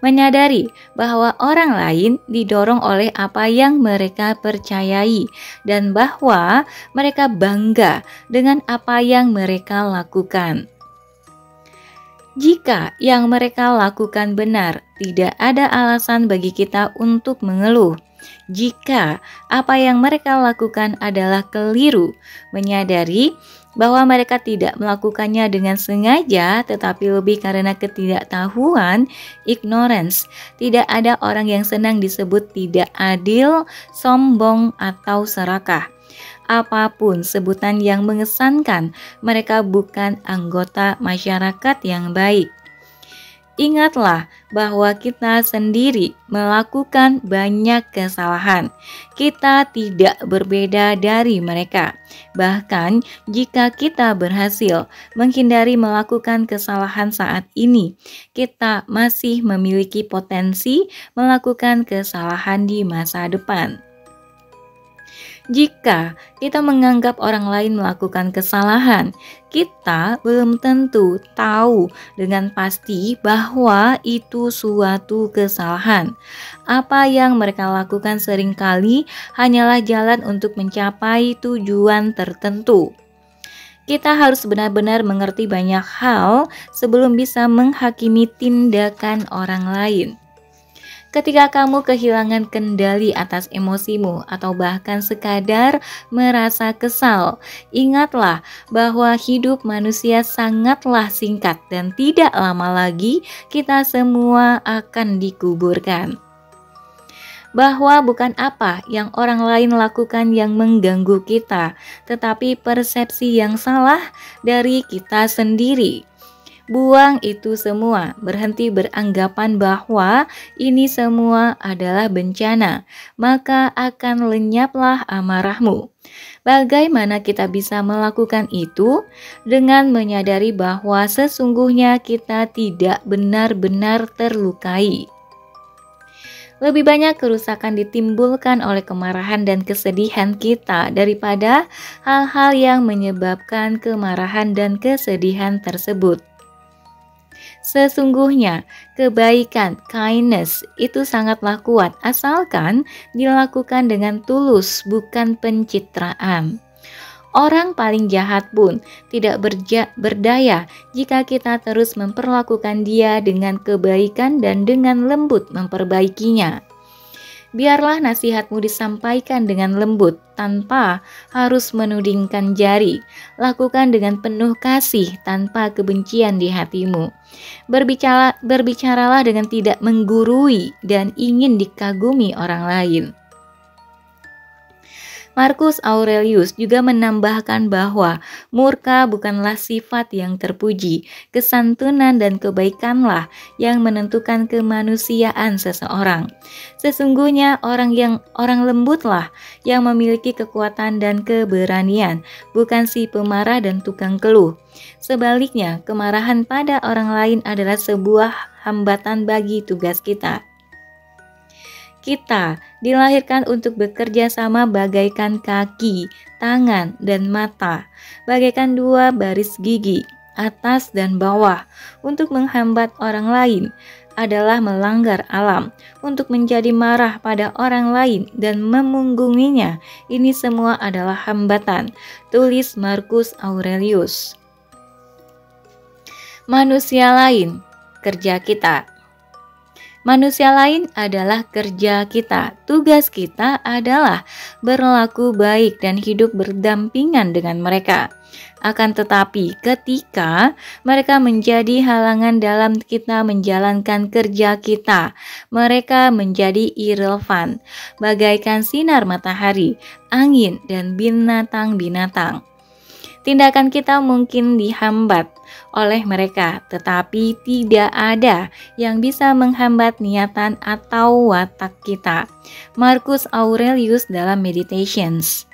Menyadari bahwa orang lain didorong oleh apa yang mereka percayai dan bahwa mereka bangga dengan apa yang mereka lakukan. Jika yang mereka lakukan benar, tidak ada alasan bagi kita untuk mengeluh. Jika apa yang mereka lakukan adalah keliru, menyadari bahwa mereka tidak melakukannya dengan sengaja tetapi lebih karena ketidaktahuan, ignorance. Tidak ada orang yang senang disebut tidak adil, sombong, atau serakah. Apapun sebutan yang mengesankan, mereka bukan anggota masyarakat yang baik. Ingatlah bahwa kita sendiri melakukan banyak kesalahan. Kita tidak berbeda dari mereka. Bahkan jika kita berhasil menghindari melakukan kesalahan saat ini, kita masih memiliki potensi melakukan kesalahan di masa depan. Jika kita menganggap orang lain melakukan kesalahan, kita belum tentu tahu dengan pasti bahwa itu suatu kesalahan. Apa yang mereka lakukan seringkali hanyalah jalan untuk mencapai tujuan tertentu. Kita harus benar-benar mengerti banyak hal sebelum bisa menghakimi tindakan orang lain. Ketika kamu kehilangan kendali atas emosimu atau bahkan sekadar merasa kesal, ingatlah bahwa hidup manusia sangatlah singkat dan tidak lama lagi kita semua akan dikuburkan. Bahwa bukan apa yang orang lain lakukan yang mengganggu kita, tetapi persepsi yang salah dari kita sendiri. Buang itu semua, berhenti beranggapan bahwa ini semua adalah bencana, maka akan lenyaplah amarahmu. Bagaimana kita bisa melakukan itu? Dengan menyadari bahwa sesungguhnya kita tidak benar-benar terlukai. Lebih banyak kerusakan ditimbulkan oleh kemarahan dan kesedihan kita daripada hal-hal yang menyebabkan kemarahan dan kesedihan tersebut. Sesungguhnya, kebaikan, kindness, itu sangatlah kuat asalkan dilakukan dengan tulus, bukan pencitraan. Orang paling jahat pun tidak berdaya jika kita terus memperlakukan dia dengan kebaikan dan dengan lembut memperbaikinya. Biarlah nasihatmu disampaikan dengan lembut tanpa harus menudingkan jari. Lakukan dengan penuh kasih tanpa kebencian di hatimu. Berbicaralah dengan tidak menggurui dan ingin dikagumi orang lain. Marcus Aurelius juga menambahkan bahwa murka bukanlah sifat yang terpuji, kesantunan dan kebaikanlah yang menentukan kemanusiaan seseorang. Sesungguhnya orang lembutlah yang memiliki kekuatan dan keberanian, bukan si pemarah dan tukang keluh. Sebaliknya, kemarahan pada orang lain adalah sebuah hambatan bagi tugas kita. Kita dilahirkan untuk bekerja sama bagaikan kaki, tangan, dan mata, bagaikan dua baris gigi, atas dan bawah. Untuk menghambat orang lain adalah melanggar alam, untuk menjadi marah pada orang lain dan memunggunginya. Ini semua adalah hambatan, tulis Marcus Aurelius. Manusia lain, kerja kita. Manusia lain adalah kerja kita. Tugas kita adalah berlaku baik dan hidup berdampingan dengan mereka. Akan tetapi, ketika mereka menjadi halangan dalam kita menjalankan kerja kita, mereka menjadi irrelevan, bagaikan sinar matahari, angin, dan binatang-binatang. Tindakan kita mungkin dihambat oleh mereka, tetapi tidak ada yang bisa menghambat niatan atau watak kita. Marcus Aurelius dalam Meditations.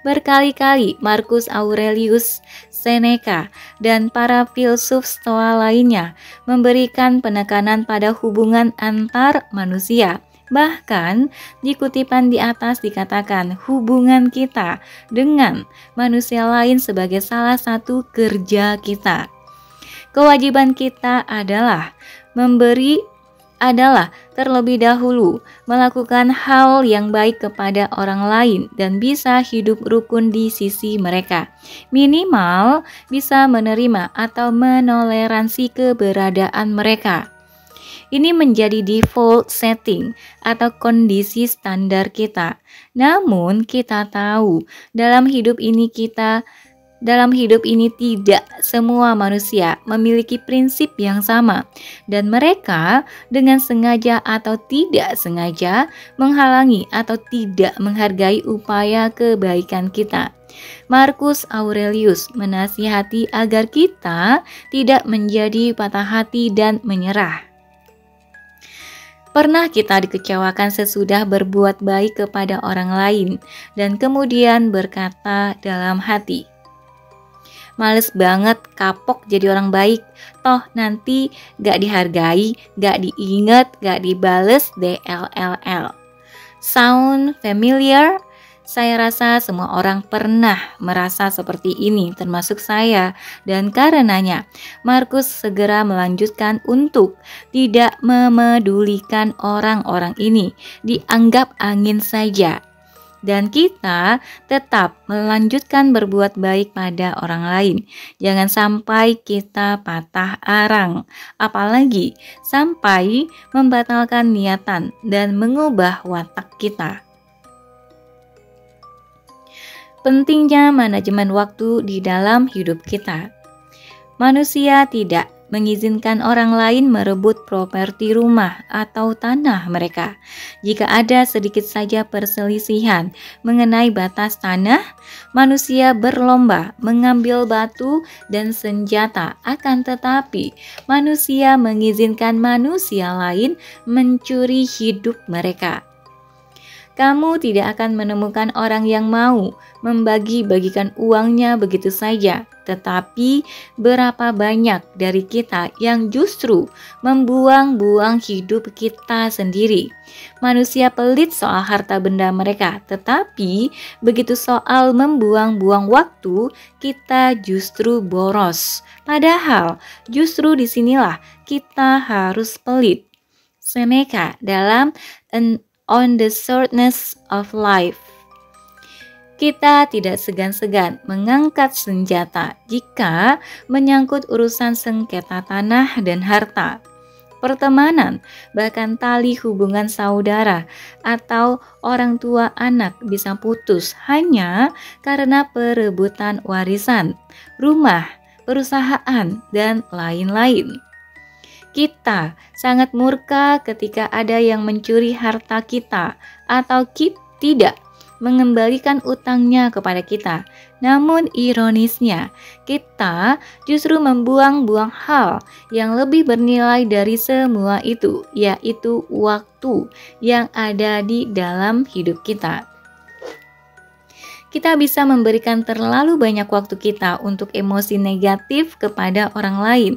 Berkali-kali Marcus Aurelius, Seneca, dan para filsuf Stoa lainnya memberikan penekanan pada hubungan antar manusia. Bahkan di kutipan di atas dikatakan hubungan kita dengan manusia lain sebagai salah satu kerja kita. Kewajiban kita adalah terlebih dahulu melakukan hal yang baik kepada orang lain dan bisa hidup rukun di sisi mereka. Minimal bisa menerima atau menoleransi keberadaan mereka. Ini menjadi default setting atau kondisi standar kita. Namun kita tahu dalam hidup ini tidak semua manusia memiliki prinsip yang sama dan mereka dengan sengaja atau tidak sengaja menghalangi atau tidak menghargai upaya kebaikan kita. Marcus Aurelius menasihati agar kita tidak menjadi patah hati dan menyerah. Pernah kita dikecewakan sesudah berbuat baik kepada orang lain dan kemudian berkata dalam hati, "Males banget kapok jadi orang baik, toh nanti gak dihargai, gak diinget, gak dibales DLLL." Sound familiar? Saya rasa semua orang pernah merasa seperti ini, termasuk saya. Dan karenanya, Marcus segera melanjutkan untuk tidak memedulikan orang-orang ini, dianggap angin saja. Dan kita tetap melanjutkan berbuat baik pada orang lain. Jangan sampai kita patah arang, apalagi sampai membatalkan niatan dan mengubah watak kita. Pentingnya manajemen waktu di dalam hidup kita. Manusia tidak mengizinkan orang lain merebut properti rumah atau tanah mereka. Jika ada sedikit saja perselisihan mengenai batas tanah, manusia berlomba mengambil batu dan senjata. Akan tetapi, manusia mengizinkan manusia lain mencuri hidup mereka. Kamu tidak akan menemukan orang yang mau membagi-bagikan uangnya begitu saja. Tetapi berapa banyak dari kita yang justru membuang-buang hidup kita sendiri. Manusia pelit soal harta benda mereka, tetapi begitu soal membuang-buang waktu, kita justru boros. Padahal justru disinilah kita harus pelit. Seneca dalam On the Shortness of Life. Kita tidak segan-segan mengangkat senjata jika menyangkut urusan sengketa tanah dan harta, pertemanan, bahkan tali hubungan saudara atau orang tua anak bisa putus hanya karena perebutan warisan, rumah, perusahaan, dan lain-lain. Kita sangat murka ketika ada yang mencuri harta kita atau tidak mengembalikan utangnya kepada kita. Namun ironisnya, kita justru membuang-buang hal yang lebih bernilai dari semua itu, yaitu waktu yang ada di dalam hidup kita. Kita bisa memberikan terlalu banyak waktu kita untuk emosi negatif kepada orang lain.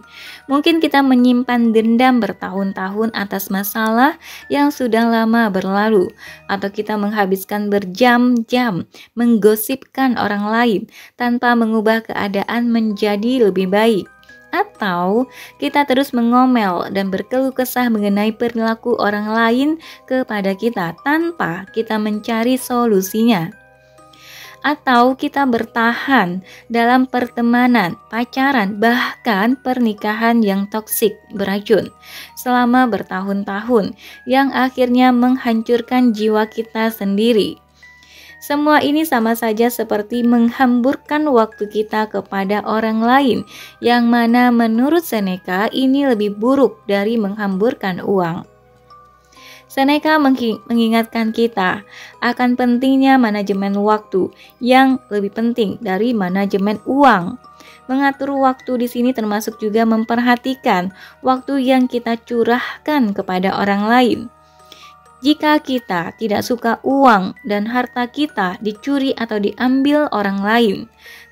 Mungkin kita menyimpan dendam bertahun-tahun atas masalah yang sudah lama berlalu, atau kita menghabiskan berjam-jam menggosipkan orang lain tanpa mengubah keadaan menjadi lebih baik. Atau kita terus mengomel dan berkeluh kesah mengenai perilaku orang lain kepada kita tanpa kita mencari solusinya. atau kita bertahan dalam pertemanan, pacaran, bahkan pernikahan yang toksik, beracun selama bertahun-tahun yang akhirnya menghancurkan jiwa kita sendiri. Semua ini sama saja seperti menghamburkan waktu kita kepada orang lain, yang mana menurut Seneca ini lebih buruk dari menghamburkan uang. Seneca mengingatkan kita akan pentingnya manajemen waktu yang lebih penting dari manajemen uang. Mengatur waktu di sini termasuk juga memperhatikan waktu yang kita curahkan kepada orang lain. Jika kita tidak suka uang dan harta kita dicuri atau diambil orang lain,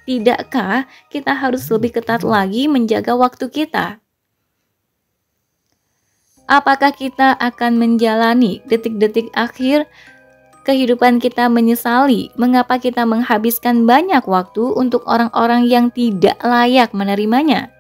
tidakkah kita harus lebih ketat lagi menjaga waktu kita? Apakah kita akan menjalani detik-detik akhir kehidupan kita menyesali mengapa kita menghabiskan banyak waktu untuk orang-orang yang tidak layak menerimanya?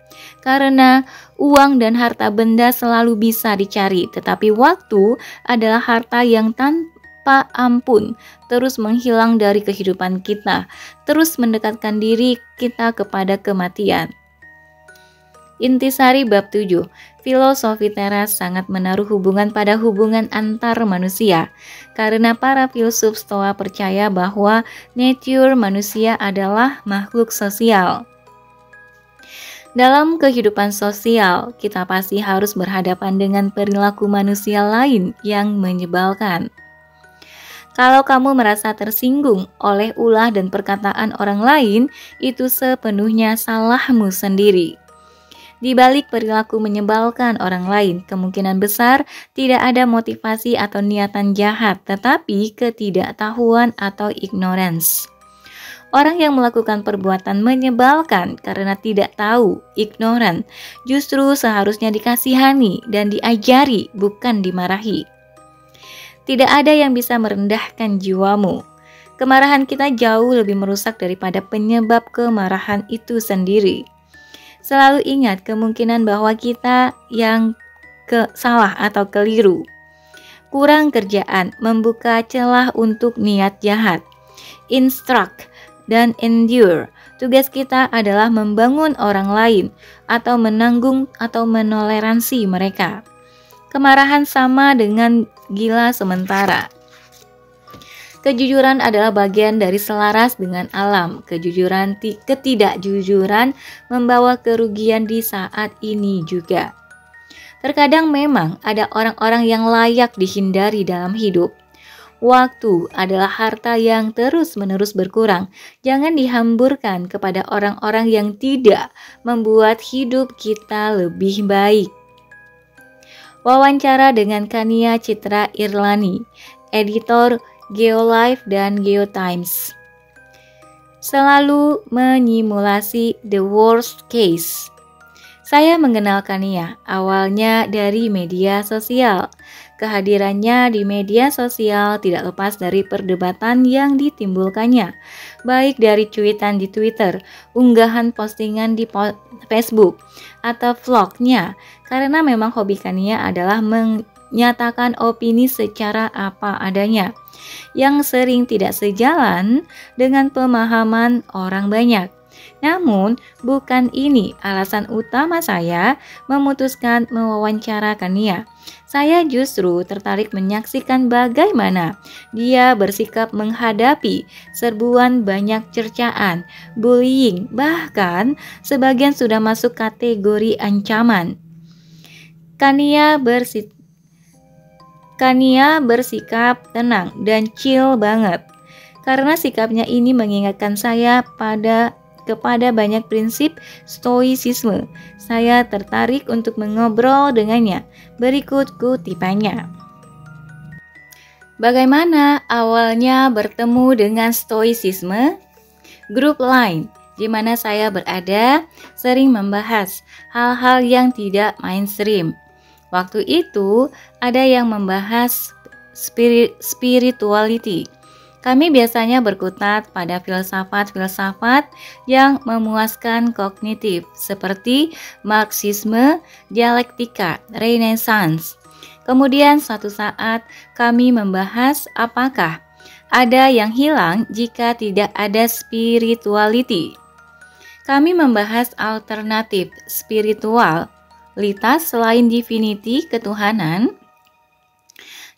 Karena uang dan harta benda selalu bisa dicari, tetapi waktu adalah harta yang tanpa ampun terus menghilang dari kehidupan kita, terus mendekatkan diri kita kepada kematian. Intisari bab 7. Filosofi teras sangat menaruh hubungan pada hubungan antar manusia, karena para filsuf Stoa percaya bahwa nature manusia adalah makhluk sosial. Dalam kehidupan sosial, kita pasti harus berhadapan dengan perilaku manusia lain yang menyebalkan. Kalau kamu merasa tersinggung oleh ulah dan perkataan orang lain, itu sepenuhnya salahmu sendiri. Di balik perilaku menyebalkan orang lain, kemungkinan besar tidak ada motivasi atau niatan jahat, tetapi ketidaktahuan atau ignorance. Orang yang melakukan perbuatan menyebalkan karena tidak tahu, ignoran, justru seharusnya dikasihani dan diajari, bukan dimarahi. Tidak ada yang bisa merendahkan jiwamu. Kemarahan kita jauh lebih merusak daripada penyebab kemarahan itu sendiri. Selalu ingat kemungkinan bahwa kita yang salah atau keliru. Kurang kerjaan membuka celah untuk niat jahat. Instruct dan endure. Tugas kita adalah membangun orang lain atau menanggung atau menoleransi mereka. Kemarahan sama dengan gila sementara. Kejujuran adalah bagian dari selaras dengan alam. Ketidakjujuran membawa kerugian di saat ini juga. Terkadang memang ada orang-orang yang layak dihindari dalam hidup. Waktu adalah harta yang terus-menerus berkurang. Jangan dihamburkan kepada orang-orang yang tidak membuat hidup kita lebih baik. Wawancara dengan Kania Citra Irlani, editor Geolife dan Geotimes. Selalu menyimulasi the worst case. Saya mengenal Kania awalnya dari media sosial. Kehadirannya di media sosial tidak lepas dari perdebatan yang ditimbulkannya, baik dari cuitan di Twitter, unggahan postingan di Facebook, atau vlognya, karena memang hobi Kania adalah menyatakan opini secara apa adanya, yang sering tidak sejalan dengan pemahaman orang banyak. Namun, bukan ini alasan utama saya memutuskan mewawancara Kania. Saya justru tertarik menyaksikan bagaimana dia bersikap menghadapi serbuan banyak cercaan, bullying, bahkan sebagian sudah masuk kategori ancaman. Kania bersikap tenang dan chill banget. Karena sikapnya ini mengingatkan saya kepada banyak prinsip stoicisme. Saya tertarik untuk mengobrol dengannya. Berikut kutipannya. Bagaimana awalnya bertemu dengan stoicisme? Grup Line di mana saya berada sering membahas hal-hal yang tidak mainstream. Waktu itu ada yang membahas spirituality. Kami biasanya berkutat pada filsafat-filsafat yang memuaskan kognitif seperti Marxisme, dialektika, Renaissance. Kemudian suatu saat kami membahas apakah Ada yang hilang jika tidak ada spirituality. Kami membahas alternatif spiritualitas selain divinity ketuhanan,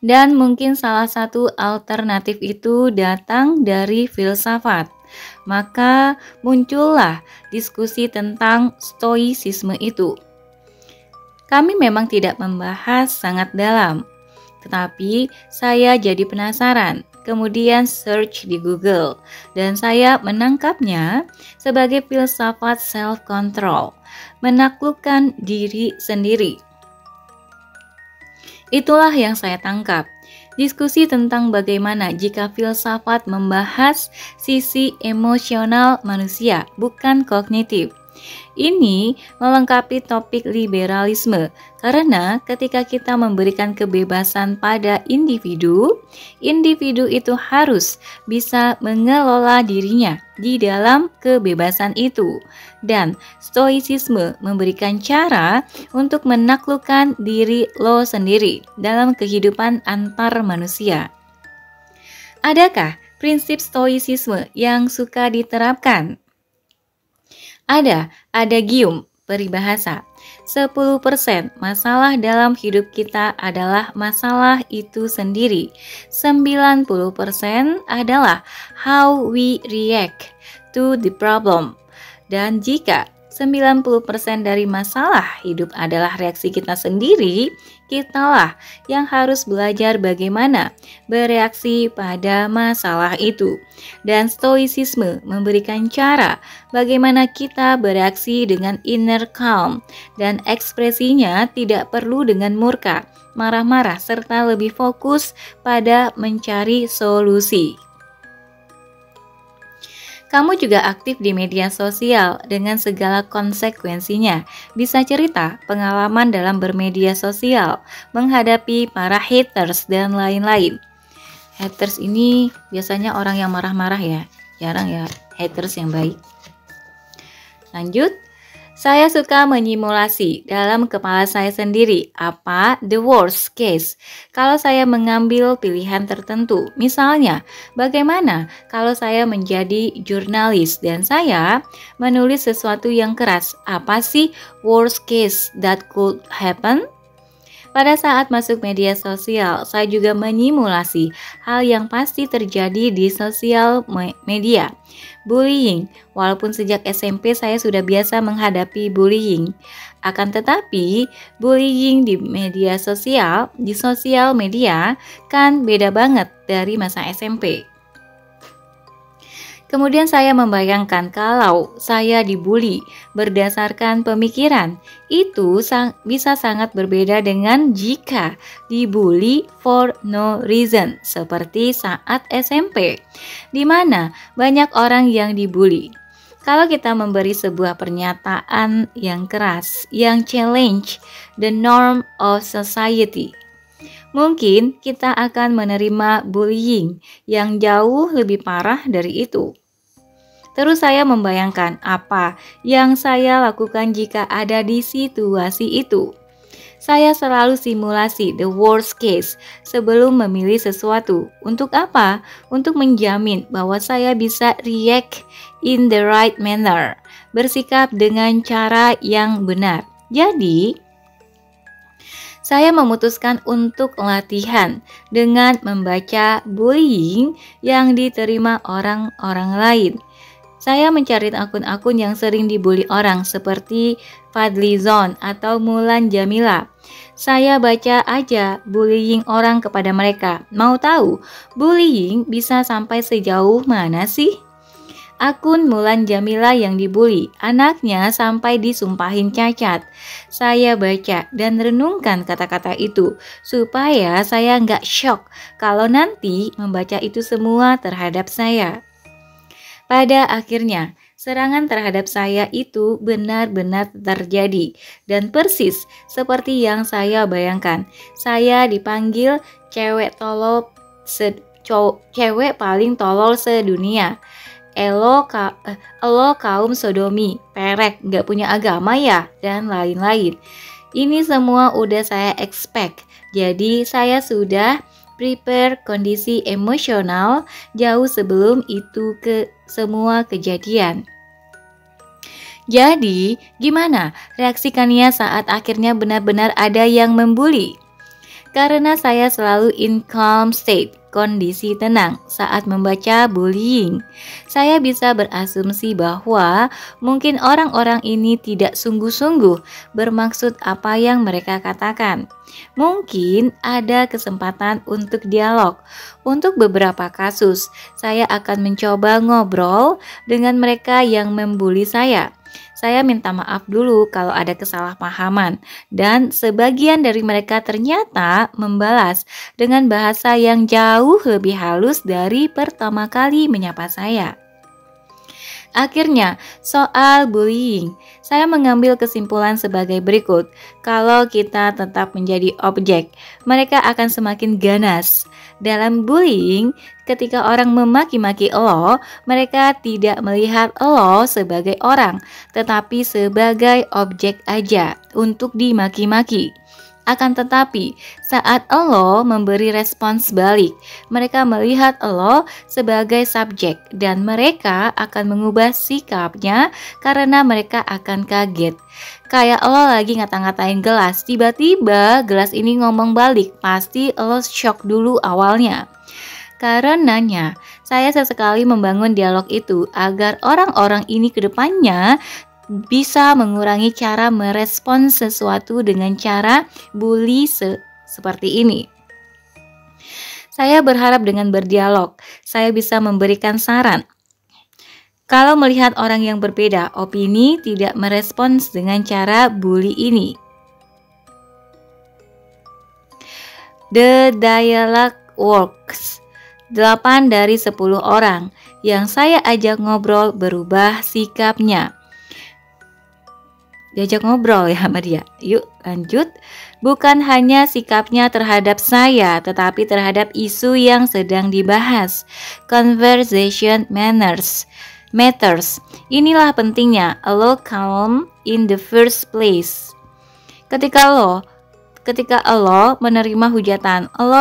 dan mungkin salah satu alternatif itu datang dari filsafat. Maka muncullah diskusi tentang stoicisme itu. Kami memang tidak membahas sangat dalam, tetapi saya jadi penasaran. Kemudian search di Google dan saya menangkapnya sebagai filsafat self-control, menaklukkan diri sendiri. Itulah yang saya tangkap. Diskusi tentang bagaimana jika filsafat membahas sisi emosional manusia, bukan kognitif. Ini melengkapi topik liberalisme, karena ketika kita memberikan kebebasan pada individu itu harus bisa mengelola dirinya di dalam kebebasan itu. Dan stoicisme memberikan cara untuk menaklukkan diri lo sendiri dalam kehidupan antar manusia. Adakah prinsip stoicisme yang suka diterapkan? Ada adagium peribahasa. 10% masalah dalam hidup kita adalah masalah itu sendiri. 90% adalah how we react to the problem. Dan jika 90% dari masalah hidup adalah reaksi kita sendiri, kitalah yang harus belajar bagaimana bereaksi pada masalah itu. Dan stoicisme memberikan cara bagaimana kita bereaksi dengan inner calm, dan ekspresinya tidak perlu dengan murka, marah-marah, serta lebih fokus pada mencari solusi. Kamu juga aktif di media sosial dengan segala konsekuensinya. Bisa cerita pengalaman dalam bermedia sosial, menghadapi para haters dan lain-lain. Haters ini biasanya orang yang marah-marah ya, jarang ya haters yang baik. Lanjut. Saya suka menyimulasi dalam kepala saya sendiri apa the worst case kalau saya mengambil pilihan tertentu. Misalnya, bagaimana kalau saya menjadi jurnalis dan saya menulis sesuatu yang keras? Apa sih worst case that could happen? Pada saat masuk media sosial, saya juga menyimulasi hal yang pasti terjadi di sosial media. Bullying, walaupun sejak SMP saya sudah biasa menghadapi bullying. Akan tetapi, bullying di sosial media kan beda banget dari masa SMP. Kemudian saya membayangkan kalau saya dibully berdasarkan pemikiran, itu bisa sangat berbeda dengan jika dibully for no reason, seperti saat SMP, di mana banyak orang yang dibully. Kalau kita memberi sebuah pernyataan yang keras, yang challenge the norm of society, mungkin kita akan menerima bullying yang jauh lebih parah dari itu. Terus saya membayangkan apa yang saya lakukan jika ada di situasi itu. Saya selalu simulasi the worst case sebelum memilih sesuatu. Untuk apa? Untuk menjamin bahwa saya bisa react in the right manner, bersikap dengan cara yang benar. Jadi, saya memutuskan untuk latihan dengan membaca bullying yang diterima orang-orang lain. Saya mencari akun-akun yang sering dibully orang seperti Fadlizon atau Mulan Jamila. Saya baca aja bullying orang kepada mereka. Mau tahu bullying bisa sampai sejauh mana sih? Akun Mulan Jamila yang dibully, anaknya sampai disumpahin cacat. Saya baca dan renungkan kata-kata itu supaya saya nggak shock kalau nanti membaca itu semua terhadap saya. Pada akhirnya, serangan terhadap saya itu benar-benar terjadi dan persis seperti yang saya bayangkan. Saya dipanggil cewek paling tolol sedunia. Elo kaum sodomi, perek, gak punya agama ya, dan lain-lain. Ini semua udah saya expect. Jadi saya sudah prepare kondisi emosional jauh sebelum itu semua kejadian. Jadi, gimana reaksi Kania saat akhirnya benar-benar ada yang membuli? Karena saya selalu in calm state, kondisi tenang saat membaca bullying, saya bisa berasumsi bahwa mungkin orang-orang ini tidak sungguh-sungguh bermaksud apa yang mereka katakan. Mungkin ada kesempatan untuk dialog. Untuk beberapa kasus, saya akan mencoba ngobrol dengan mereka yang membuli saya. Saya minta maaf dulu kalau ada kesalahpahaman, dan sebagian dari mereka ternyata membalas dengan bahasa yang jauh lebih halus dari pertama kali menyapa saya. Akhirnya, soal bullying, saya mengambil kesimpulan sebagai berikut. Kalau kita tetap menjadi objek, mereka akan semakin ganas. Dalam bullying, ketika orang memaki-maki lo, mereka tidak melihat lo sebagai orang, tetapi sebagai objek aja untuk dimaki-maki. Akan tetapi, saat lo memberi respons balik, mereka melihat lo sebagai subjek dan mereka akan mengubah sikapnya karena mereka akan kaget. Kayak lo lagi ngata-ngatain gelas, tiba-tiba gelas ini ngomong balik, pasti lo shock dulu awalnya. Karenanya, saya sesekali membangun dialog itu agar orang-orang ini ke depannya bisa mengurangi cara merespons sesuatu dengan cara bully seperti ini. Saya berharap dengan berdialog, saya bisa memberikan saran. Kalau melihat orang yang berbeda, opini tidak merespons dengan cara bully ini. The dialogue works. 8 dari 10 orang yang saya ajak ngobrol berubah sikapnya. Diajak ngobrol ya sama dia. Yuk lanjut. Bukan hanya sikapnya terhadap saya, tetapi terhadap isu yang sedang dibahas. Conversation matters. Inilah pentingnya lo calm in the first place. Ketika lo menerima hujatan, lo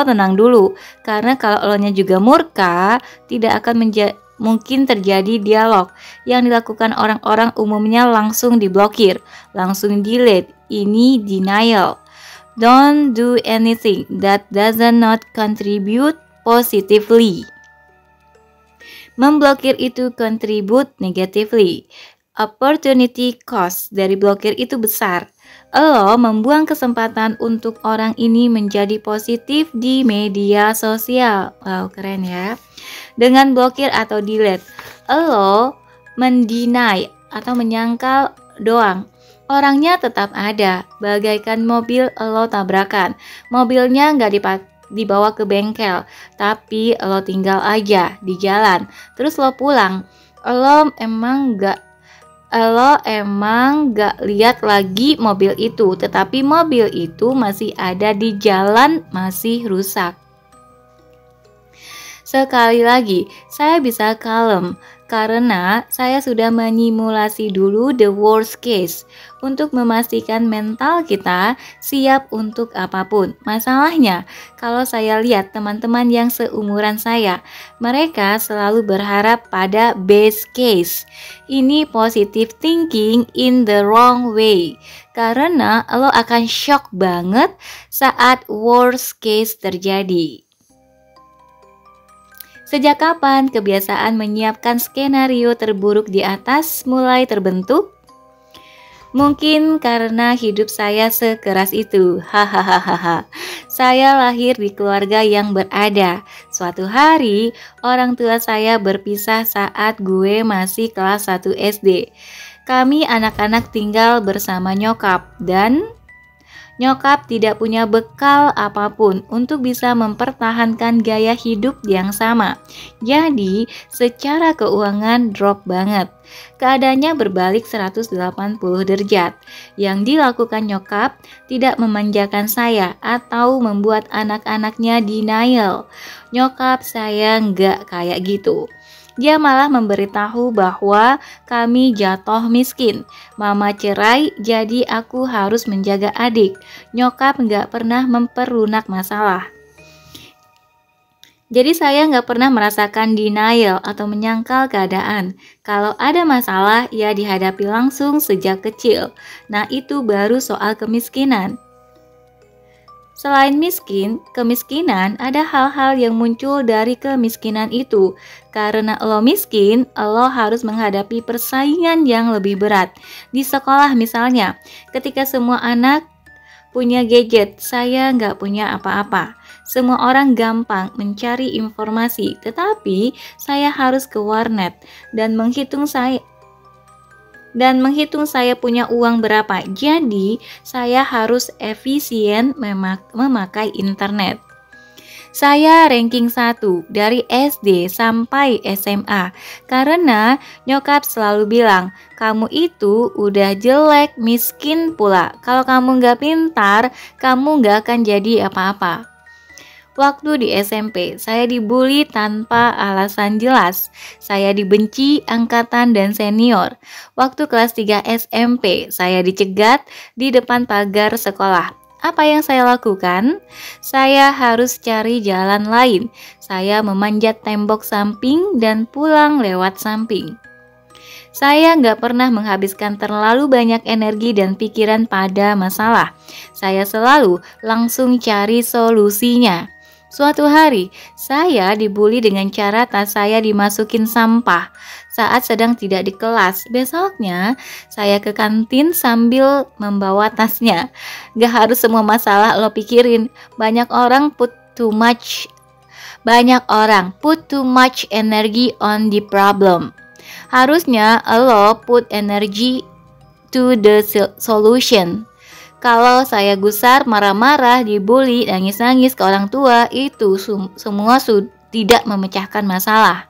tenang dulu. Karena kalau lo-nya juga murka, tidak akan mungkin terjadi dialog. Yang dilakukan orang-orang umumnya langsung diblokir, langsung delete. Ini denial. Don't do anything that does not contribute positively. Memblokir itu contribute negatively. Opportunity cost dari blokir itu besar. Lo membuang kesempatan untuk orang ini menjadi positif di media sosial. Wow, keren ya. Dengan blokir atau delete, lo mendeny atau menyangkal doang. Orangnya tetap ada, bagaikan mobil lo tabrakan. Mobilnya nggak dibawa ke bengkel, tapi lo tinggal aja di jalan. Terus lo pulang, lo emang gak lihat lagi mobil itu, tetapi mobil itu masih ada di jalan, masih rusak. Sekali lagi, saya bisa kalem karena saya sudah menyimulasi dulu the worst case untuk memastikan mental kita siap untuk apapun. Masalahnya, kalau saya lihat teman-teman yang seumuran saya, mereka selalu berharap pada best case. Ini positive thinking in the wrong way. Karena lo akan shock banget saat worst case terjadi. Sejak kapan kebiasaan menyiapkan skenario terburuk di atas mulai terbentuk? Mungkin karena hidup saya sekeras itu. Hahaha. Saya lahir di keluarga yang berada. Suatu hari, orang tua saya berpisah saat gue masih kelas 1 SD. Kami anak-anak tinggal bersama nyokap dan nyokap tidak punya bekal apapun untuk bisa mempertahankan gaya hidup yang sama. Jadi, secara keuangan drop banget. Keadaannya berbalik 180 derajat. Yang dilakukan nyokap tidak memanjakan saya atau membuat anak-anaknya denial. Nyokap saya nggak kayak gitu. Dia malah memberitahu bahwa kami jatuh miskin. Mama cerai, jadi aku harus menjaga adik. Nyokap nggak pernah memperlunak masalah. Jadi saya nggak pernah merasakan denial atau menyangkal keadaan. Kalau ada masalah, ya dihadapi langsung sejak kecil. Nah, itu baru soal kemiskinan. Selain miskin, kemiskinan ada hal-hal yang muncul dari kemiskinan itu. Karena lo miskin, lo harus menghadapi persaingan yang lebih berat. Di sekolah misalnya, ketika semua anak punya gadget, saya nggak punya apa-apa. Semua orang gampang mencari informasi, tetapi saya harus ke warnet dan menghitung saya punya uang berapa. Jadi, saya harus efisien memakai internet. Saya ranking 1 dari SD sampai SMA karena nyokap selalu bilang, kamu itu udah jelek, miskin pula. Kalau kamu gak pintar, kamu gak akan jadi apa-apa. Waktu di SMP, saya dibully tanpa alasan jelas. Saya dibenci angkatan dan senior. Waktu kelas 3 SMP, saya dicegat di depan pagar sekolah. Apa yang saya lakukan? Saya harus cari jalan lain. Saya memanjat tembok samping dan pulang lewat samping. Saya nggak pernah menghabiskan terlalu banyak energi dan pikiran pada masalah. Saya selalu langsung cari solusinya. Suatu hari, saya dibully dengan cara tas saya dimasukin sampah saat sedang tidak di kelas. Besoknya, saya ke kantin sambil membawa tasnya. Gak harus semua masalah lo pikirin. Banyak orang put too much energy on the problem. Harusnya lo put energy to the solution. Kalau saya gusar, marah-marah, dibully, nangis-nangis ke orang tua, itu semua tidak memecahkan masalah.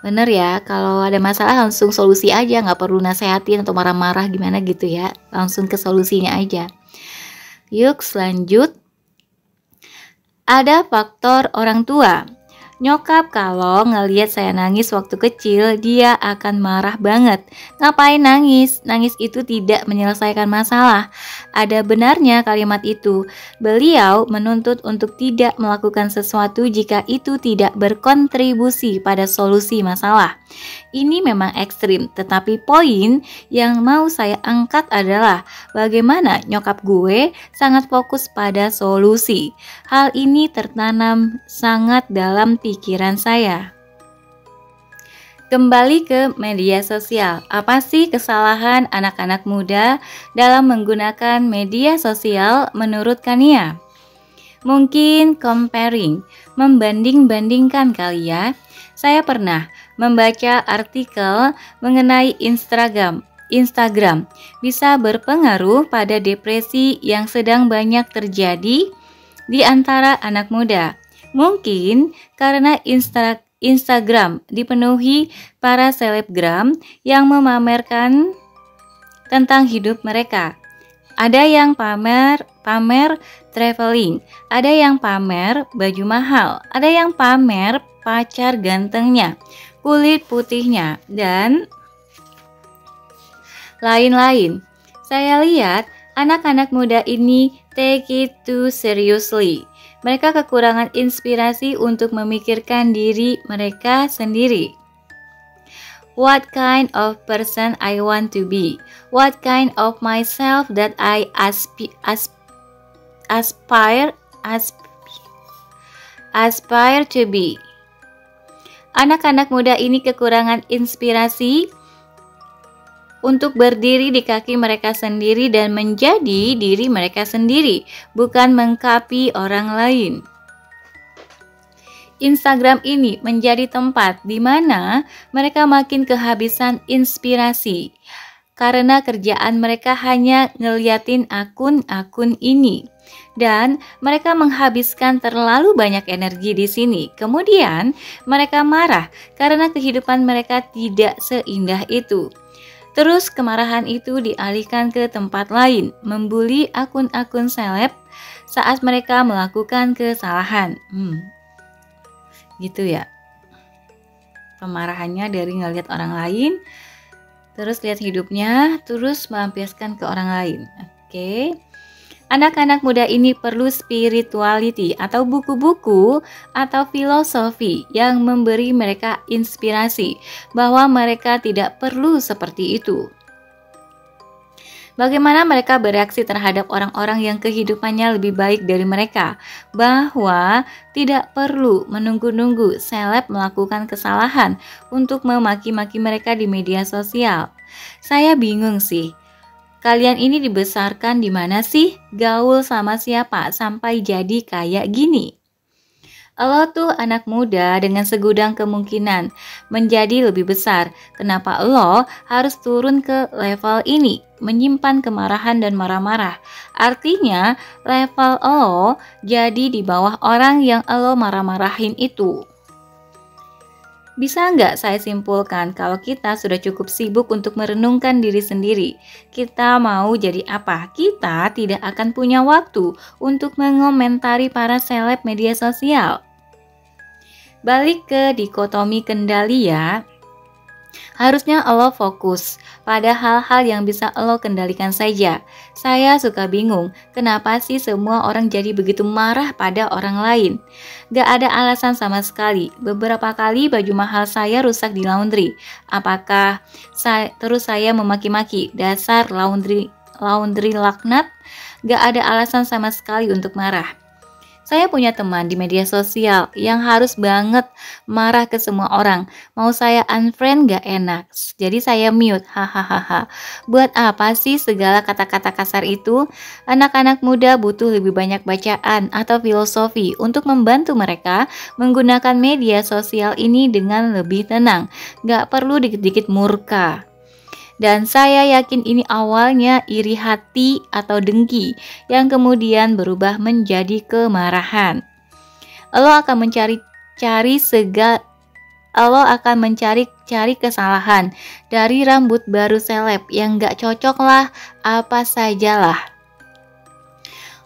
Bener ya, kalau ada masalah langsung solusi aja, nggak perlu nasehatin atau marah-marah gimana gitu ya. Langsung ke solusinya aja. Yuk selanjut. Ada faktor orang tua. Nyokap kalau ngelihat saya nangis waktu kecil, dia akan marah banget. Ngapain nangis? Nangis itu tidak menyelesaikan masalah. Ada benarnya kalimat itu. Beliau menuntut untuk tidak melakukan sesuatu jika itu tidak berkontribusi pada solusi masalah. Ini memang ekstrim, tetapi poin yang mau saya angkat adalah bagaimana nyokap gue sangat fokus pada solusi. Hal ini tertanam sangat dalam pikiran saya. Kembali ke media sosial. Apa sih kesalahan anak-anak muda dalam menggunakan media sosial menurut Kania? Mungkin comparing, membanding-bandingkan kali ya. Saya pernah membaca artikel mengenai Instagram bisa berpengaruh pada depresi yang sedang banyak terjadi di antara anak muda. Mungkin karena Instagram dipenuhi para selebgram yang memamerkan tentang hidup mereka. Ada yang pamer traveling, ada yang pamer baju mahal, ada yang pamer pacar gantengnya, kulit putihnya, dan lain-lain. Saya lihat anak-anak muda ini take it too seriously. Mereka kekurangan inspirasi untuk memikirkan diri mereka sendiri. What kind of person I want to be? What kind of myself that I aspire to be? Anak-anak muda ini kekurangan inspirasi untuk berdiri di kaki mereka sendiri dan menjadi diri mereka sendiri, bukan mengkapi orang lain. Instagram ini menjadi tempat di mana mereka makin kehabisan inspirasi karena kerjaan mereka hanya ngeliatin akun-akun ini. Dan mereka menghabiskan terlalu banyak energi di sini. Kemudian mereka marah karena kehidupan mereka tidak seindah itu. Terus kemarahan itu dialihkan ke tempat lain, membuli akun-akun seleb saat mereka melakukan kesalahan. Gitu ya. Pemarahannya dari ngelihat orang lain, terus lihat hidupnya, terus melampiaskan ke orang lain. Oke. Anak-anak muda ini perlu spirituality atau buku-buku atau filosofi yang memberi mereka inspirasi bahwa mereka tidak perlu seperti itu. Bagaimana mereka bereaksi terhadap orang-orang yang kehidupannya lebih baik dari mereka, bahwa tidak perlu menunggu-nunggu seleb melakukan kesalahan untuk memaki-maki mereka di media sosial. Saya bingung sih. Kalian ini dibesarkan di mana sih? Gaul sama siapa sampai jadi kayak gini? Lo tuh anak muda dengan segudang kemungkinan menjadi lebih besar. Kenapa lo harus turun ke level ini? Menyimpan kemarahan dan marah-marah. Artinya level lo jadi di bawah orang yang lo marah-marahin itu. Bisa nggak saya simpulkan kalau kita sudah cukup sibuk untuk merenungkan diri sendiri? Kita mau jadi apa? Kita tidak akan punya waktu untuk mengomentari para seleb media sosial. Balik ke dikotomi kendali ya. Harusnya lo fokus pada hal-hal yang bisa lo kendalikan saja. Saya suka bingung, kenapa sih semua orang jadi begitu marah pada orang lain? Gak ada alasan sama sekali. Beberapa kali baju mahal saya rusak di laundry. Apakah terus saya memaki-maki, dasar laundry laknat? Gak ada alasan sama sekali untuk marah. Saya punya teman di media sosial yang harus banget marah ke semua orang. Mau saya unfriend gak enak, jadi saya mute. Hahaha. Buat apa sih segala kata-kata kasar itu? Anak-anak muda butuh lebih banyak bacaan atau filosofi untuk membantu mereka menggunakan media sosial ini dengan lebih tenang. Gak perlu dikit-dikit murka. Dan saya yakin ini awalnya iri hati atau dengki yang kemudian berubah menjadi kemarahan. Lo akan mencari kesalahan dari rambut baru seleb yang gak cocok lah, apa sajalah.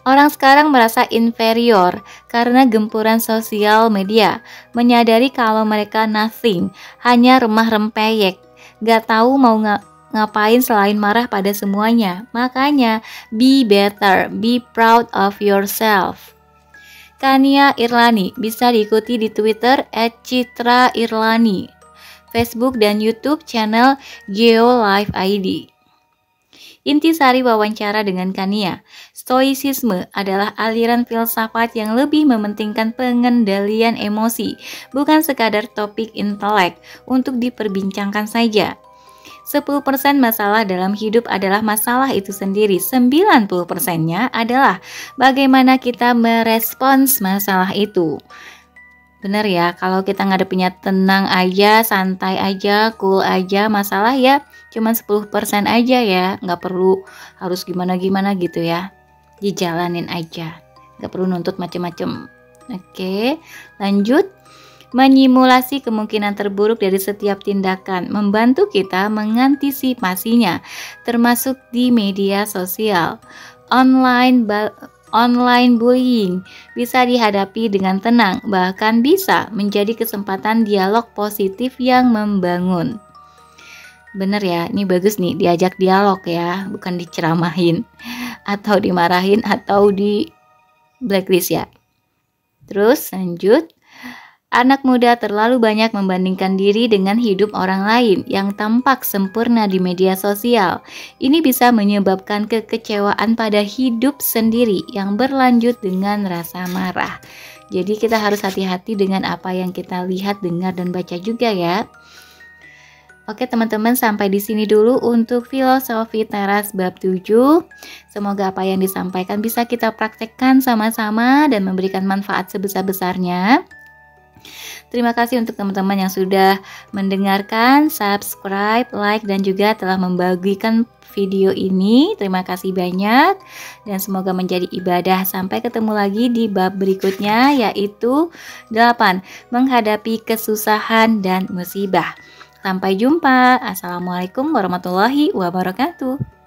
Orang sekarang merasa inferior karena gempuran sosial media, menyadari kalau mereka nothing, hanya remah rempeyek, gak tahu mau ngapain selain marah pada semuanya. Makanya, be better, be proud of yourself. Kania Irlani bisa diikuti di Twitter @citrairlani, Facebook dan YouTube channel GeoLive ID. Intisari wawancara dengan Kania. Stoicisme adalah aliran filsafat yang lebih mementingkan pengendalian emosi, bukan sekadar topik intelek untuk diperbincangkan saja. 10% masalah dalam hidup adalah masalah itu sendiri. 90%-nya adalah bagaimana kita merespons masalah itu. Bener ya, kalau kita ngadepinnya tenang aja, santai aja, cool aja, masalah ya cuma 10% aja ya. Nggak perlu harus gimana-gimana gitu ya. Dijalanin aja. Nggak perlu nuntut macem-macem. Oke, lanjut. Menyimulasi kemungkinan terburuk dari setiap tindakan, membantu kita mengantisipasinya, termasuk di media sosial. Online bullying bisa dihadapi dengan tenang, bahkan bisa menjadi kesempatan dialog positif yang membangun. Bener ya, ini bagus nih, diajak dialog ya, bukan diceramahin, atau dimarahin, atau di blacklist ya. Terus lanjut. Anak muda terlalu banyak membandingkan diri dengan hidup orang lain yang tampak sempurna di media sosial. Ini bisa menyebabkan kekecewaan pada hidup sendiri yang berlanjut dengan rasa marah. Jadi kita harus hati-hati dengan apa yang kita lihat, dengar, dan baca juga ya. Oke teman-teman, sampai di sini dulu untuk filosofi teras bab 7. Semoga apa yang disampaikan bisa kita praktekkan sama-sama dan memberikan manfaat sebesar-besarnya. Terima kasih untuk teman-teman yang sudah mendengarkan, subscribe, like, dan juga telah membagikan video ini. Terima kasih banyak dan semoga menjadi ibadah. Sampai ketemu lagi di bab berikutnya, yaitu 8. Menghadapi kesusahan dan musibah. Sampai jumpa. Assalamualaikum warahmatullahi wabarakatuh.